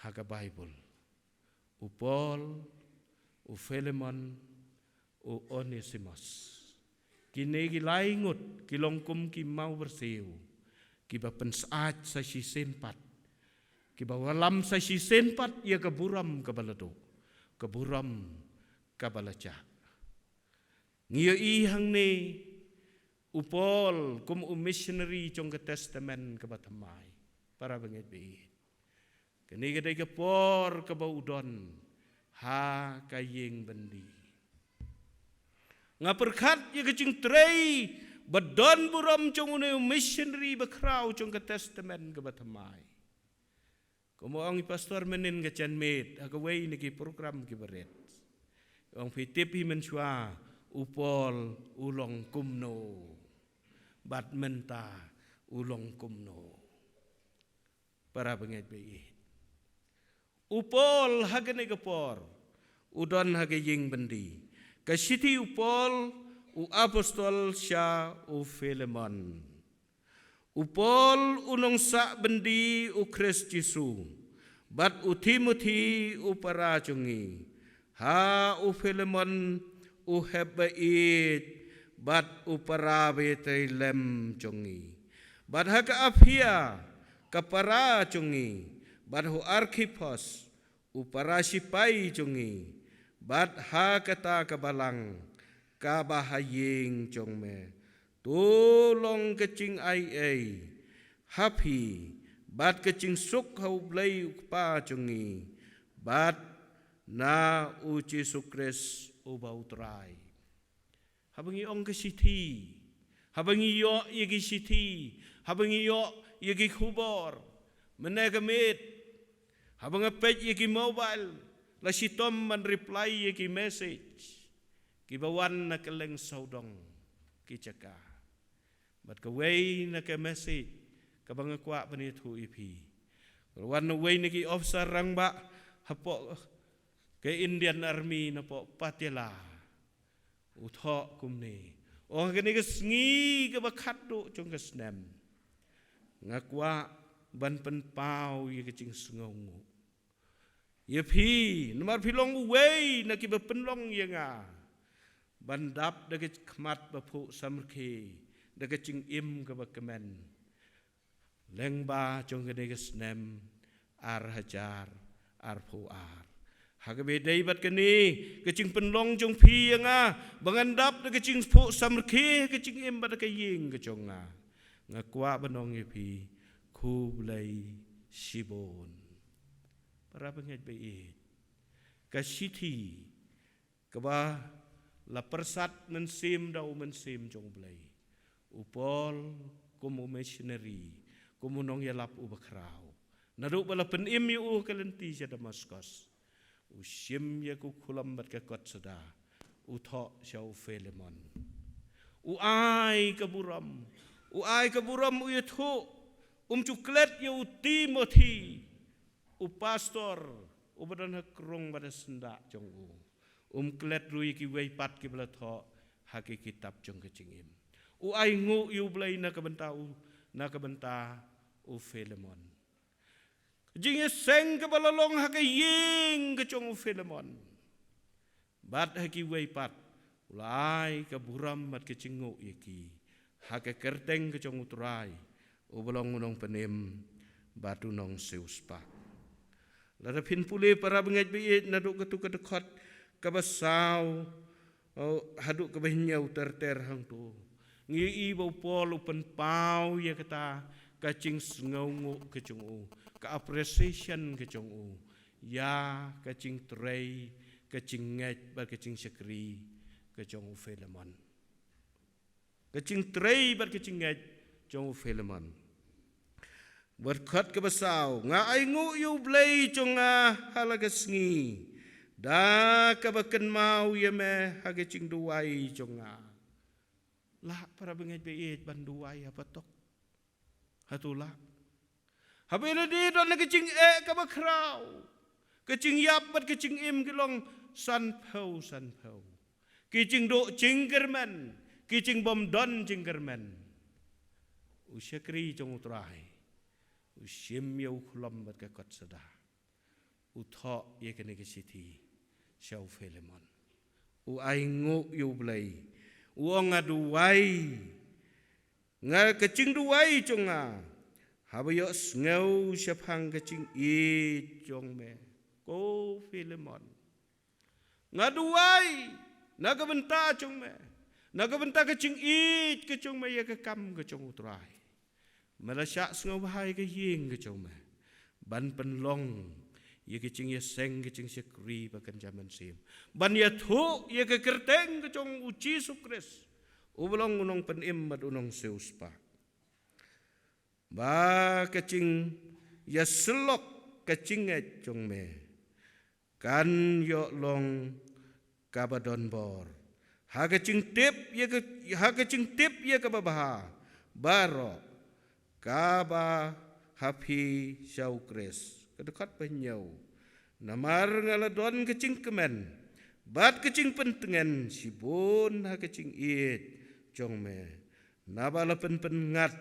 Speaker 3: ha ka Bible u Paul u Philemon u Onesimus kini ki laingut ki longkum ki mau bersiu ki ba pensaat sa si senpat ki ba walam sa si senpat ia ke buram ke balado ke buram ke balaca ngia i hang ni u Paul kum u missionary jong ke testament ke batamai para benget bi kini ke dei ke por ke ba udon ha ka yeng bendi ngaperkat ye ke ching trei badon buram jong une missionary bakrau jong ke testament ke batamai komo ang pastor menin ke chan met aga wei ni ki program ki beret ong fitip hi menchua upol ulong kumno bat menta ulong kumno para benget be upol hagene ke por udon hage yeng bendi ke siti upol u apostol sya u Philemon upol unong sa bendi u Kristus Jesu bat u Timothy u parajungi ha u Philemon u hebait bat u parabe lem jongi bat ha ka Apia ka parajungi bat hu Arkhipos u parasipai jongi bat ha kata kabalang kabahayeng jong me tolong kecing ai happy bat kecing suk hau blai pa jongi bat na uci sukres ubau trai habangi ong ke siti habangi yo yegi siti habangi yo yegi khubor menegamit habang apet yegi mobile la si Tom man reply yegi message ki bawan na keleng saudong ki caka bat ka way na ka message ka bang kwa panit hu ipi wan na way na ki officer rang ba hapo ke Indian Army na po patela utho kumni o kani ka sngi ka bakat do jong ka snem ngakwa ban pen pau ye ka ching sngongu ya pi nomor pilong uwei na ki bepenlong ya nga bandap daga khmat bapu samrke daga ching im ka bakemen lengba jong daga snem ar hajar ar pu ar hagabe dai bat kani ke ching penlong jong pi ya nga bangandap daga ching pu samrke ke ching im bat ka ying ke jong nga kwa banong ya pi khu blai sibon para pengat baik kasiti kaba la persat mensim dau mensim jong blai upol kumu missionary kumu nong yalap ubakrau naduk bala penim yu kalenti sa Damaskus usim ya ku kulam bat ka kot sada utho syau Filemon uai kaburam uyathu cuklet yu Timothy pastor ubadan hakrong pada senda jong klet rui ki wei pat ki bela tho haki kitab jong kecingim ai ngu yu blai na kabenta Filemon jing seng ke balalong haki ying ke jong Filemon bat haki wei pat ulai ke buram mat ke cingu yaki haki kerteng ke jong utrai ubalong unong penim batu nong seuspa lada pin pule para bengai biit naduk ketu kedekot kabasau haduk kebenyau ter hang tu ngi bau pol upen pau ya kata kacing sengaungu kecungu ka appreciation kecungu ya kacing trei kacing nget bar kacing sekri kecungu Filemon kacing trei bar kacing nget jong Filemon berkat kebasau ngai ngu yu blai jonga halagas ngi da kabaken mau ya me hage cing duai jonga lah para bengai beit banduai apa tok hatula habena di don ke cing kabakrau ke cing yap bat ke cing im kilong san phau ki cing do cinggerman ki cing bom don cinggerman usyakri jong utrai usim yau kulam bat ka kot sada utho ye kene ke siti syau Filemon ai ngu yu blai nga duai nga kecing duai jonga habayo ngau syapang kecing i jong me ko Filemon nga duai naga benta jong me naga benta kecing i ke jong me ye ke kam ke jong utrai Malasyak sengau bahai ke ying ke cuma ban penlong ye kecing ye seng kecing sekri bakan zaman sim ban ye thu ye ke kerteng ke cong uci sukres ublong unong penim mad unong seuspa ba kecing ye selok kecing et cong me kan yo long kabadon bor ha kecing tip ye ke babaha baro kaba hapi syaukres kedekat penyau namar ngaladon kecing kemen bat kecing pentengen sibun ha kecing it jong me nabala pengat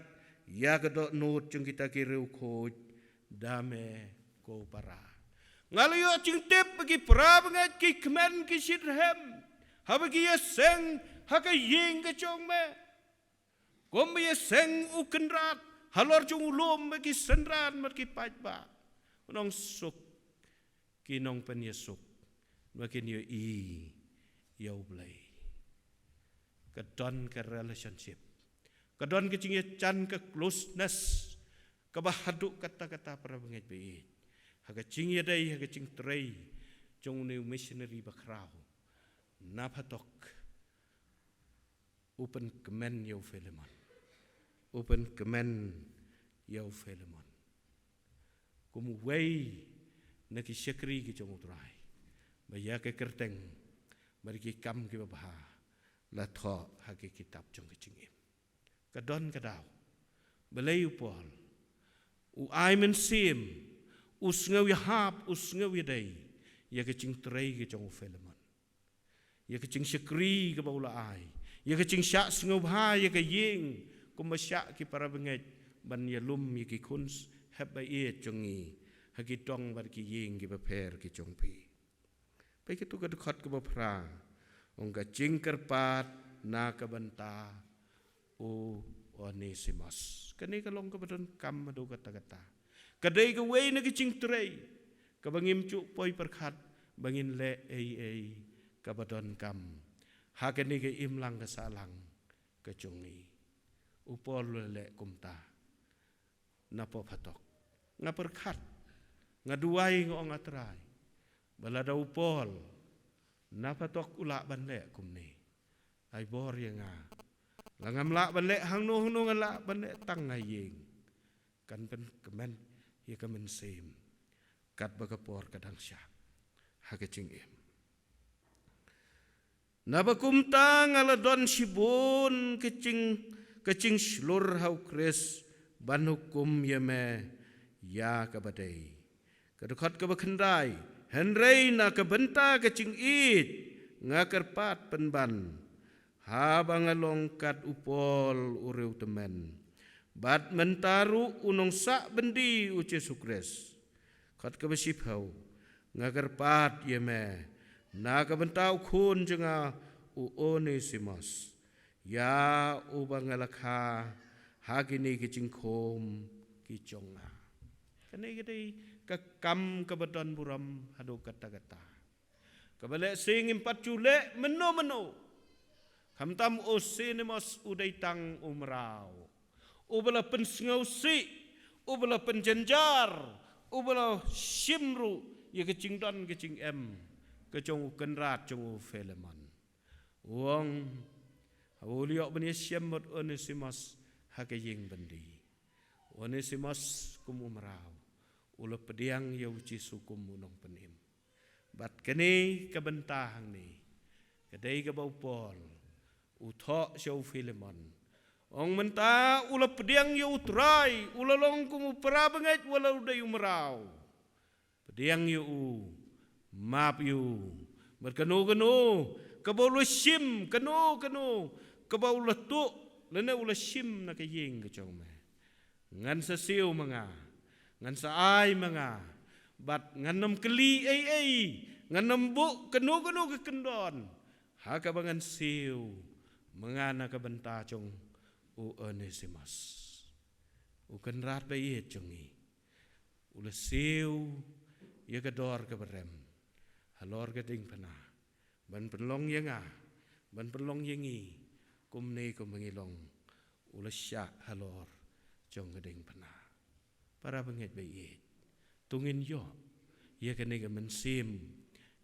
Speaker 3: ya kedok nut jong kita kireu khoj dame ko para ngalayo cing tip bagi pra bengat ki kemen ki sidhem ha bagi seng ha ka ying ke jong me kom ye seng ukenrat halor jong ulum bagi senran bagi pajba nong suk kinong penyesuk bagi yo i yau blai kedon ke relationship kedon ke cing chan ke closeness ke bahaduk kata-kata para bengai beit haga cing ye dai haga cing trei jong new missionary bakrau napatok open kemen yau Filemon open kemen yau Filemon kumu wei na ki sekri ki jong utrai baya ke kerteng bari ki kam ki babaha la tho ha ki kitab jong ki cingim kadon kadau belai upol ai men sim usngau ya hap usngau ya dai ya ke cing trei ki jong Filemon ya ke cing sekri ke baula ai ya ke cing syak sngau ba ya ke ying kumasyak ki para bengai ban ya lum ki kuns habai jongi hagi dong bar ki ying ki beper ki jong pi pe ki tu ka dekat ke bapra ong ka jingkerpat na ka benta o Onesimus kani ka long ka badon kam madu kata-kata kadai ka wei na ki jing trei ka bangim cu poi perkhat bangin le ei ka badon kam ha kani ka imlang ka salang ka jongi upol le kumta na po patok nga perkhat nga duai ngong atrai balada upol na patok ula ban le kumni ai bor ya nga langam la ban le hang no ngala ban le tang ngayeng kan pen kemen ya kemen sem kat bagapor kadang syak ha ke cing em na bakumta ngala don sibun kecing slur hau kres ban hukum yeme ya kabadai kadukhat ka bakhendai henrei na ka benta kecing it ngakerpat penban ha bangalong kat upol ureu temen bat mentaru unong sak bendi uce sukres khat ka besip hau ngakerpat yeme na ka benta ukhun jenga u Onesimus ya u bangalakha hagini kecing khom kiconga kani gede ka kam ka badon buram hadu kata-kata kabale sing impat cule meno hamtam Onesimus udai tang umrau ubala pensngau si ubala penjenjar ubala simru ya kecing don kecing em kecong kenrat cong Philemon wong awliok bani syamot Onesimus hakaying bendi Onesimus kum umrau ula pediang ya uci sukum munong penim bat kene kabentahang ni kadai ka baupol uthok syau Philemon ong menta ula pediang ya utrai ula long kum upra benget wala udai umrau pediang ya map yu berkenu kabau sim kenu kabau tu lene ula sim na kayeng kacau me ngan sesiu manga ngan saai manga bat nganam keli ai nganam bu kenu ke kendon ha ka bangan siu mangana ka benta cong u Onesimus u kenrat bayi congi ula siu ya ka dor ka berem halor ka ding pana ban penlong yanga ban penlong yangi kumne ko mangilong ula syak halor cong ka ding pana para banget bayi tungin yo ya kene ka mensim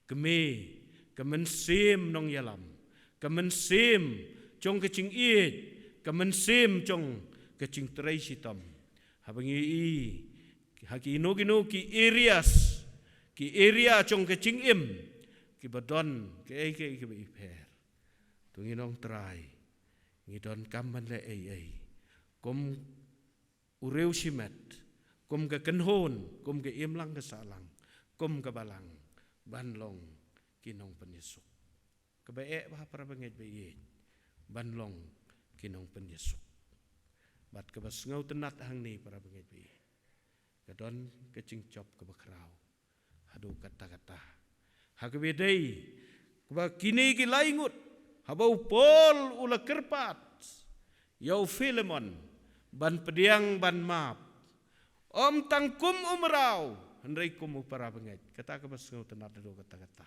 Speaker 3: ke mensim nong yalam ke mensim cong kecing it ke mensim cong kecing trai sitam habangi haki ino ki area cong kecing im ki badon ke iper tungin ong trai ngidon kamban le ai kom ureu simet kum ke kenhon kum ke imlang ke salang kum ke balang banlong kinong penyesuk kebaik bah para banget bayi banlong kinong penyesuk bat ke basngau tenat hang ni para banget bayi kadon kecing cop ke bakrau hadu kata-kata hakebedai kuba kini ki laingut habau pol ula kerpat yau Philemon ban pediang ban map om tangkum umrau hendrai kum upara benget kata ke basngau tenat do kata-kata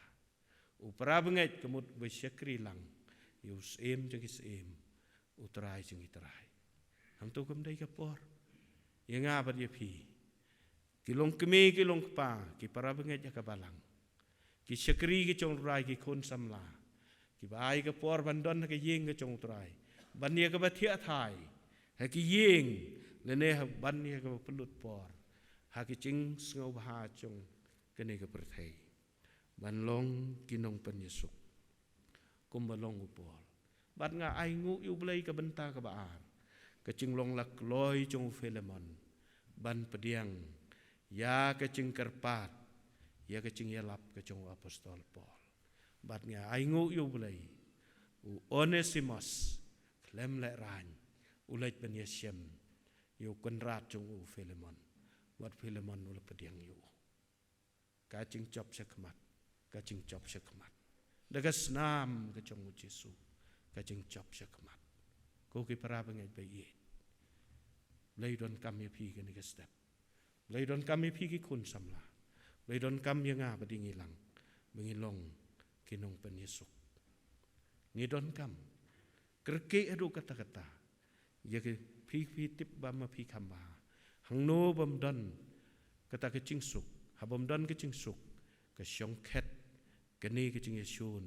Speaker 3: upara benget kemut besyakri lang yus em jengis em utrai jengi terai ham tu kum dai kapor yang ngabat ye pi kilong kemi kilong pa ki para benget ya kabalang ki syakri ki cong rai ki kon samla ki bai kapor bandon ke yeng ke cong trai ban ye ke bathia thai ha ki yeng lene ban ye ke pelut por ha ki cing sngau bha cong kene ke perthai ban long kinong penyesuk kum balong upol bat nga ai ngu yu blai ke benta ke baar ke cing long lak loi cong Philemon ban pediang ya ke cing kerpat ya ke cing yalap ke cong apostol Paul bat nga ai ngu yu blai u Onesimus klem le ran ulait ben yesem yu kenrat cong u Philemon wat Philemon ul pediang yu kacing cop sekmat, kacing cop sekmat. Dagas nam kacang Yesus, kacing cop sekmat. Kau kipara bangai bayi. Laidon kami pergi ke step. Laidon kami pergi kun samla. Laidon kami yang apa dingilang, mengilong kinong penyesuk. Ngidon kam, kerke adu kata-kata. Ya ke pergi tip bama pergi kamba. Hang no bam don kata kecing suk, habam don kecing suk, ke syongket, kene kecing yesun,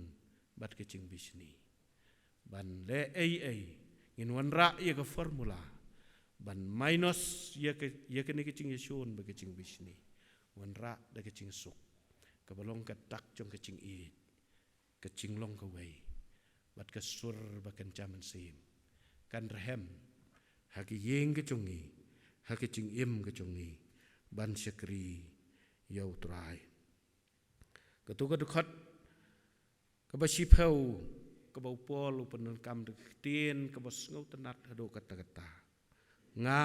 Speaker 3: bat kecing bisni. Ban le ngin wan ra ya ke formula. Ban minus ya kene kecing yesun ba kecing bisni. Wan ra da kecing suk. Kabalong katak jong kecing it. Kecing long kawai. Bat kesur ba kencaman sim. Kan rehem haki yeng kecungi, haki cing im kecungi. Ban syakri yau trai. Ketuka dekat kabasipau kabau pol upan kam deketin kabas ngau tenat hado kata-kata. Nga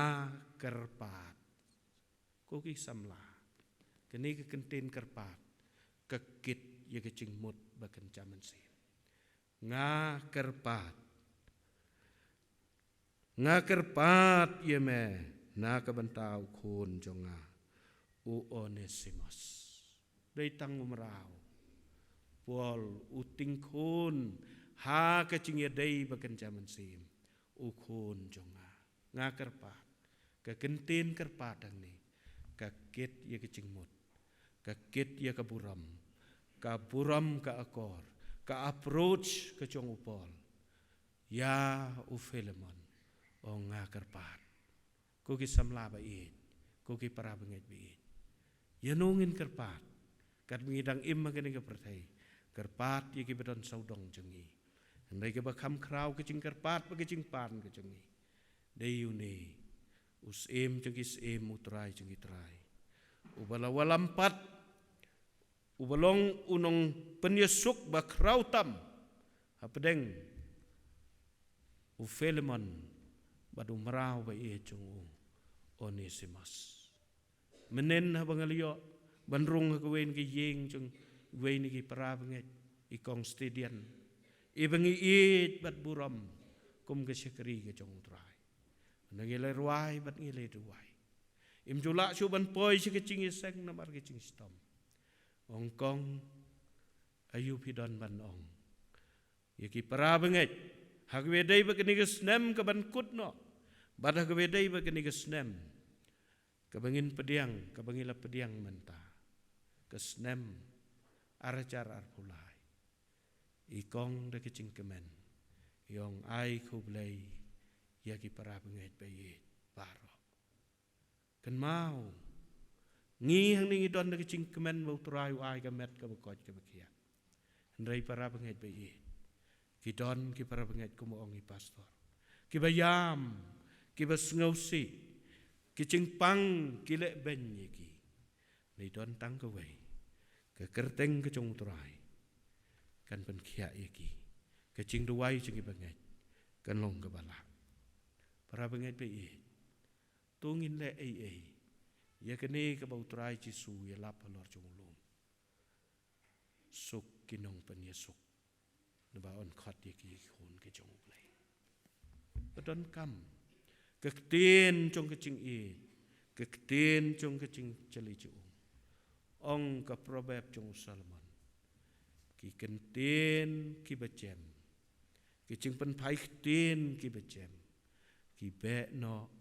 Speaker 3: kerpat. Koki samla. Kini kekentin kerpat. Kekit ya kecing mut bakan caman sim. Nga kerpat. Nga kerpat ya me. Na kabantau kun jonga. Onesimus. Dari tang umrau. Pol uting kun. Ha kecing ya day bakan caman sim. Ukun jonga. Nga kerpat. Kekentin kerpat ang ni. Kakit ya kecing mut. Kakit ya kaburam. Kaburam ka akor. Ka approach ke cong upol. Ya ufelemon. O nga kerpat. Kuki samla ba it. Kuki para bangit ba it. Yanungin kerpat. Kat mengidang imma kini kepertai. Kerpat ya kibadon saudong jengi. Andai ke bakam krau kecing kerpat kecing pan kecengi. Dayune usim cengkis utrai cengi trai. Ubala walampat ubalong unong penyesuk bakrau tam. Hapedeng ufelemon badu merau ba ie cungu Onesimus. Menen habangalio bandrung kawen ke yeng cung wen ki para banget ikong stadian. Ibangi it bat buram kum ke syakri ke cong trai. Nangilai ruai bat ngilai ruai. Imjula suban poi si kecing iseng namar kecing stom. Ongkong ayu pidon ban ong. Yaki para banget. Hagwedai ba kenigas nem kaban kutno. Bad hagwedai ba kenigas nem. Kabangin pediang, kabangila pediang menta. Kesnem aracar arpulai. Ikong da kecing kemen. Yong ai kublai. Yaki para banget bayit baro. Kan mau ngi hang ningi don da kecing kemen mau turayu ai kamet ka bakoj ka bakia. Ndai para banget bayit. Ki don ki para banget kumoongi pastor. Ki bayam, ki basngausi, ki cingpang ki lek ben yaki. Ni don tang ka wei. Ka kerteng ka cong turai. Kan pen kia yaki. Ka cing duwai cing banget. Kan long ka balak. Para banget bayit. Tungin le ai. Ya kene ka bau turai Jisu ya lap halor cong ulum. Suk kinong penyesuk. Nabaon khot yaki khun ke jong play. Padon kam. Kektin jong kecing i. Kektin jong kecing celi jong. Ong ka probab jong Salmon. Ki kentin ki bacem. Kecing pen paiktin ki bacem. Ki be no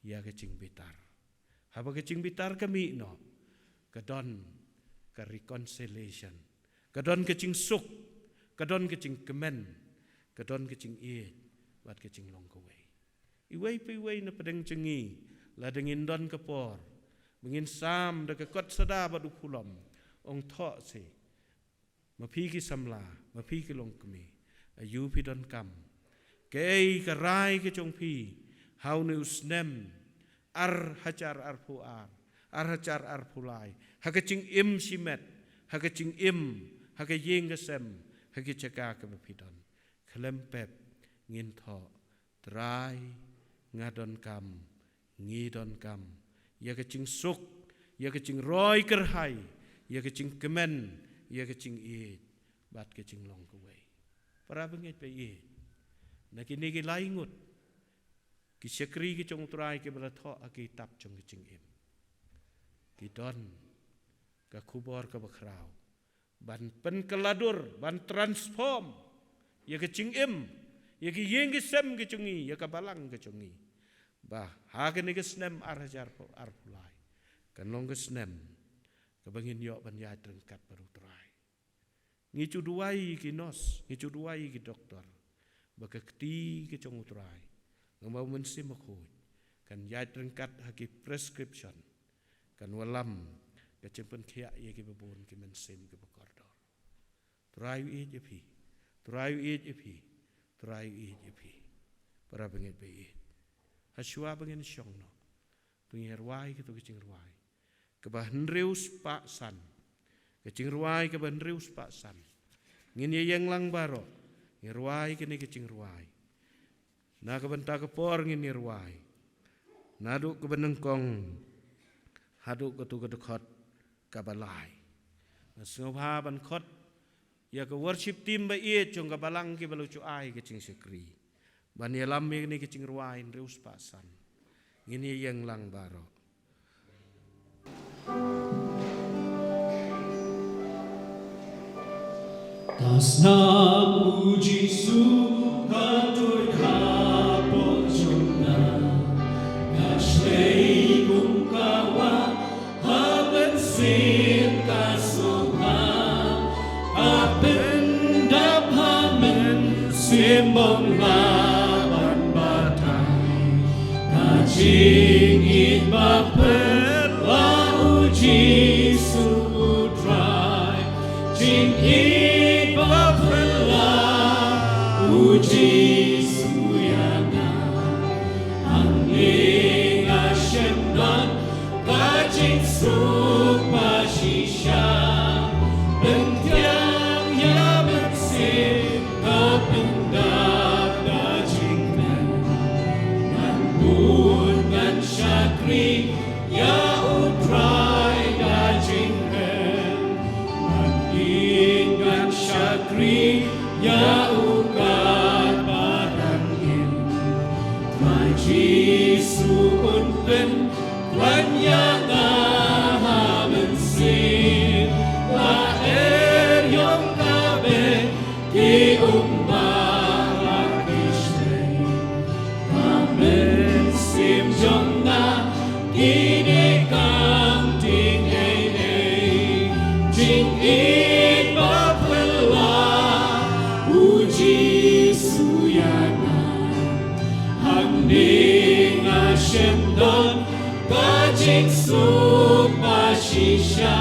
Speaker 3: ya kecing bitar. Haba kecing bitar kami no. Kadon ka reconciliation. Kadon kecing suk. Kadon kecing kemen, kadon kecing iit, bat kecing long kawai. Iway pa iway na padang cengi, ladengin don kapor, mengin sam da kakot sada bat upulam, ong to se, mapiki samla, mapiki long kami, ayu pi don kam, kay karay kecong pi, hau ne usnem, ar hajar ar puar, ar hajar ar pulai, hakecing im simet, hakecing im, hakayeng kesem, hagi caka ke bapidon kelempep ngin tho trai ngadon kam ngidon kam ya kecing suk ya kecing roy kerhai ia ke cing kemen ia ke cing i bat ke cing long kuwei para benget pe i na kini ki laingut ki sekri ki cong trai ki bala tho aki tap cong ki cing im ki don ka kubor ka bakrau ban pen keladur ban transform ia ke cing im ia ki yeng ki sem ki cungi ia ka balang ki cungi bah ha ke ni ke snem arjar ar pulai kan long ke snem ka bangin yo ban ya trengkat baru trai ngicu duai ki nos ngicu duai ki doktor bakakti ki cong trai ngau mensi makoi kan ya trengkat haki prescription kan walam ka cempen khia ye ki babon ki mensim ki bakordor trai i jepi trai i jepi trai i jepi para benget be hasua bengen syong no pengier wai ki to ki cing ruai ke bahan reus pak san ke cing ruai ke bahan reus pak san ngin ye yang lang baro ngir ruai ke ni ke cing ruai na ke benta ke por ngin ni ruai nadu ke benengkong hadu ke tu ke dekot kabalai na sengopha ban khot ya ke worship team ba ie cung kabalang ki balu cu ai ke cing sekri ban ye lam ni ke cing ruai reus pak san ngin ye yang lang baro
Speaker 6: Tas nam uji suka tôi hạ bộ chung na Gash lei gung kawa ha ben sin ka sung ha ha ben dap ha men sim bong la ban batai ka ching it ba per la uji su dry ching it Uji suyana Angling asyendan Kajing sukma shisha Bentiang ya bensin Kapendap dajing men Nambun ngan syakri Ya utrai dajing men Nandin ngan syakri Ya ukat padangin Mai Jisu unpen Kwan yang aha mensin La yong kabe Ki umbang kishtay Amen sim jong na Kini kam ting ay Jing it bapela Uji suyana Hangning asyendon Kajing sukma shisha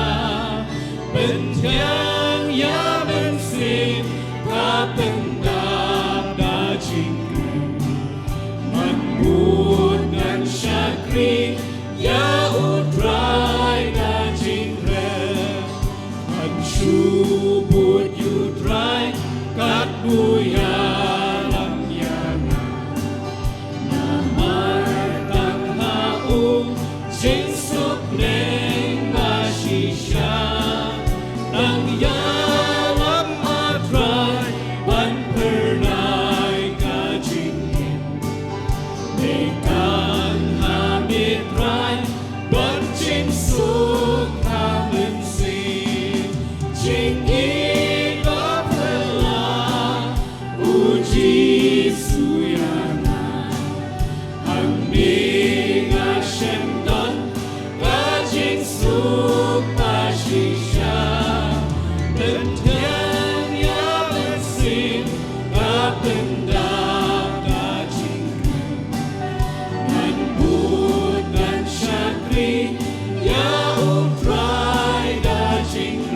Speaker 6: Bentiang ya bensin Kapendap dajing Manbut ngan syakri Ya utrai dajing Mansyubut yutrai Kat buyalang yana Namar tang hau Jing suk neng mashisha Nang yalam atrai Ban pernai kajingin Mekan hamitrai Ban jing suk kamensin Jing Uji suyana Hangning asyendon Kajing sukma shisha Bentiang ya bensin Kapendap dajing Manbut dan syakri Ya utrai dajing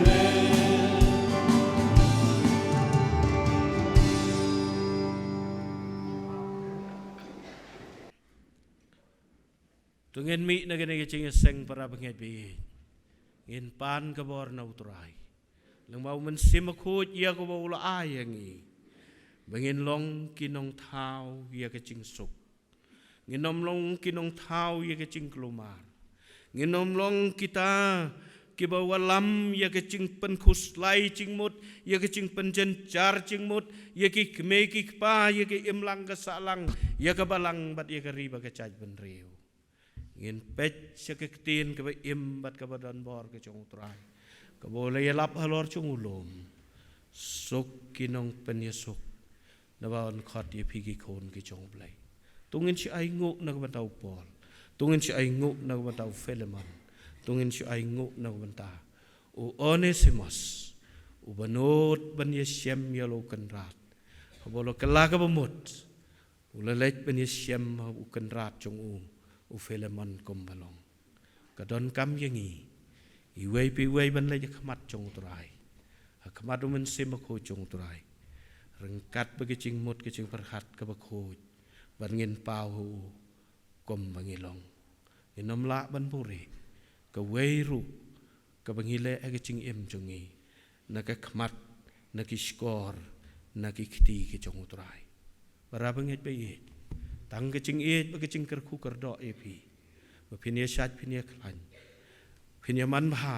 Speaker 3: Tungen mi na gani kicing seng para benget bi ngin pan ka bor na utrai lang mau mensim khut ia ko bau la ai yangi bengin long kinong thau ia kicing suk nginom long kinong thau ia kicing kelumar nginom long kita ki ba walam ya ke ching pen khus lai ching mut ya ke ching pen jen jar ching mut ya ki kme ki pa ya ke imlang ka salang ya ka balang bat ya ke riba ke chaj ben riu ngin pech ya ke tin ke ba im bat ka badan bor ke chong utrai ka boleh lap halor chung ulom sok kinong pen ya sok na baon khat ya pigi kon ke chong blai tungin si ai nguk na ka tau pol tungin si ai nguk na ka tau Philemon tungin si ai nguk na ka u Onesimus u banot ban ya syem ya lo kan rat bolo kala ka bamut u lelek ban ya syem u kan rat chong u Philemon kom balong ka don kam yangi i wei pi wei ban le khmat chong turai khmat men sim ko chong turai rengkat bagi cing mut ke cing perhat ka ba khoj ban ngin pau kom bangilong inom la ban puri ka weiru ka bangile ag cing em jongi na ka khmat na ki skor na ki khti ke chong utrai bara banget be tang ke cing ba ke cing kerku kerdo epi ba phinia shat phinia klan phinia man bha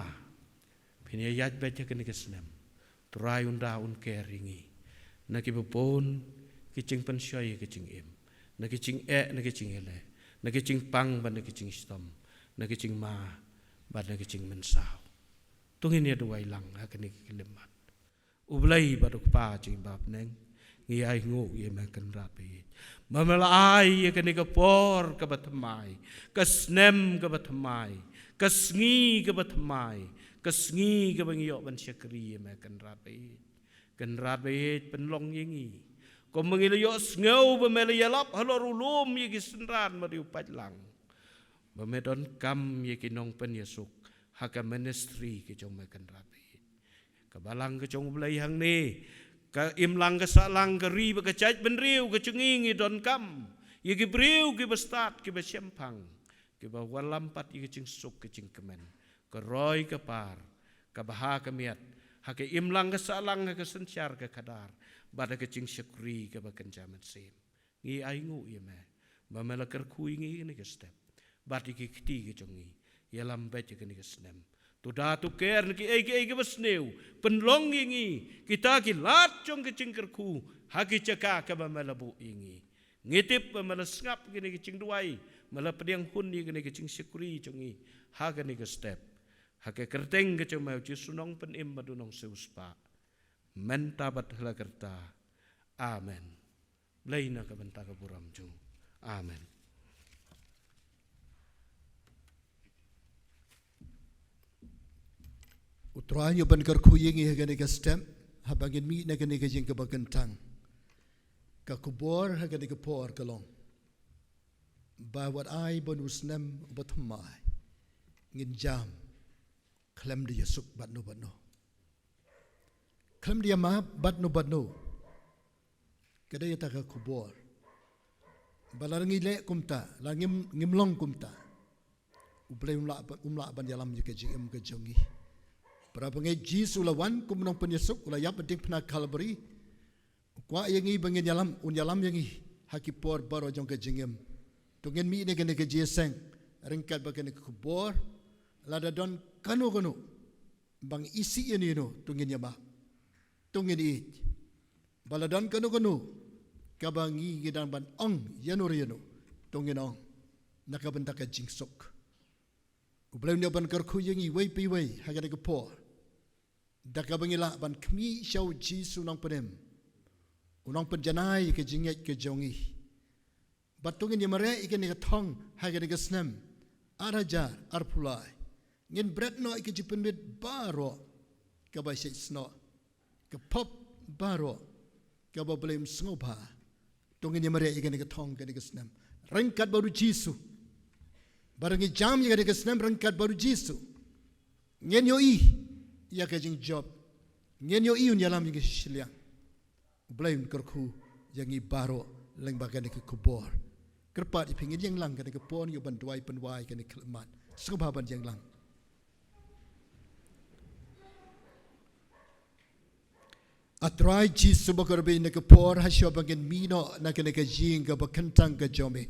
Speaker 3: phinia yat be ke ni kesnem turai unda un keringi na ki bopon ki cing pen shoy ke cing em na ki cing na ki cing ele na ki cing pang ban na ki cing stom na ki cing ma ban na ki cing men sao tungin ya duai lang ha ka ni ki lemat ublai ba dok pa cing bab neng ngi ai ngo ye ma kan rat pe mamala ai ye ka ni ka por ka batmai ka snem ka batmai ka sngi ka batmai ka sngi ka bangyo ban syakri ye ma kan rat pe penlong yengi ko mengilo yo ngau ba mele yalap halor ulum ye ki senran ma diu patlang ba medon kam ye ki nong pen yesuk haka ministry ki jong makan rapi ka balang ke jong blai hang ni ka imlang ka salang ka ri ba ka chaj ben riu ka chungi don kam ye ki briu ki bastat ki ba sempang ki ba walampat ye ki ching suk ki ching kemen ka roi ka par ka baha ka miat hake imlang ka salang ka sensyar ka kadar bada ka ching syakri ka bakan jaman sim ngi ai ngu ye me ba mela ker kui ngi ni ka step badi ki kti ki jongi ye lam bet ka ni ka snem tu da tu ker ki ai ka basneu penlong ngi kita ki lat jong ka ching ker ku haki caka ka ba mela bu ngi ngitip ba mela ngap ki ni ka ching duai mela pediang hun ni ka ni ka ching syakri jongi ha ka ni ka step hake kerteng ke cuma uci sunong pen im badunong seuspa mentabat hela kerta amen laina ka benta ka buram jung amen
Speaker 1: Utrai yo ban kar khuyeng ye gane ka stem habangin mi na gane ka jing ka bakantang ka kubor ha gane ka por kalong ba wat ai bonus nem batmai ngin jam klem dia suk batno klem dia ma batno kada yata ka kubor balarangi le kumta langim ngimlong kumta ublay umla ban yalam ke jim ke jongi para bangai jisu lawan kumnong penyesuk ula yap penting pena kalbari kwa yangi bangin yalam yangi hakipor baro jong ke jingem tungen mi ne ke jeseng ringkat bagan ke kubor lada don kanu bang isi ini no tungin yama tungin it baladon kanu kabangi gidan ban ong yano tungin ong nakabenta ka jingsok ublay nyo ban karku yengi way pi way hagane ka por dakabangila ban kmi shaw jisu nang penem unang penjanai ke jinget ke jongi batungin yamare ikene ka thong hagane ka snem arajar arpulai ngin bread no ke jipen mit baro ka ba shit sno ka pop baro ka ba blem snopa tungin yamare ikene ka thong ke ka snem rengkat baru jisu barangi jam yang ada kesenam rangkat baru jisu ngen yo i ya ke jing job ngen yo i un yalam yang shiliang blame kerku yang i baro leng bagan ke kubor kerpat ipingin yang lang kan ke pon yo banduai penwai kan ke klemat subaban yang lang atrai jisu bakarbe ne ke por hasyo bagan mino na ke jing ke bakantang ke jome.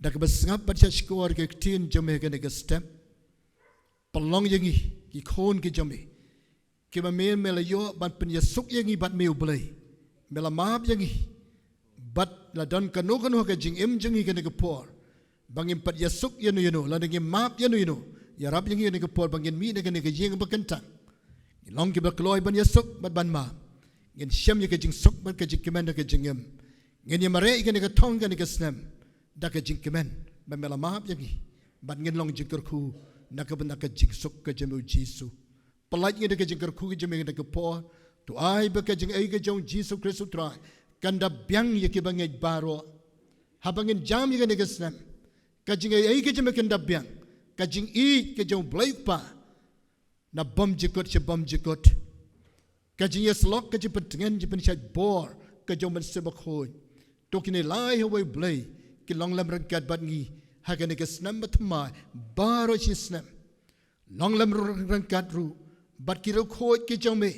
Speaker 1: Dak besngap baca skor ke tin jome ke step pelong yang ki khon ki jami ki ba me melayo bat pen yesuk yang bat meu belai mela maap yang bat la don kanu kanu ka jing em jing ki ne por bangin pat yesuk yenu la ne maap yenu ya rab yang ne por bangin mi ne ke jing ba kentang long ki ba kloi ban yesuk bat ban ma ngin syam ye ke jing suk bat ke jing kemen ke jing em ngin ye mare ke ne ke tong ke ne ke snam da ke jing kemen ba mela maap yang bat ngin long jing ku nak benda ke jing suk ke jemu Jisu pelaj ngin ke jing ku ke jemu ke por tu ai ba ke jing ai ke jong Jisu Kristus trai kanda biang ye ke bangai baro habangin jam ye ke ne ke snam ka jing ai ke jemu kanda biang ka jing i ke jong blai pa na bom jikot se bom jikot ka jing yes lok ke jipet ngen jipen chat bor ke jong men sebak hoy to kini lai ho blai ki long lam rangkat bat ngi hakane ke snam batma baro chi snam long lam rangkat ru bat ki ro khoi ki jong me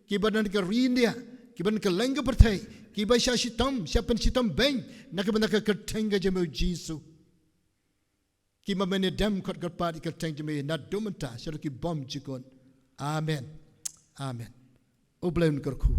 Speaker 1: ki badan ke rindia ki ban ke leng perthai ki ba sha shitam siapan shitam beng nak ban ke kerteng ke jemu Jisu ki mamene dam kot kot pat ke teng jeme na dumenta sero ki bom jikon amen amen oblen korku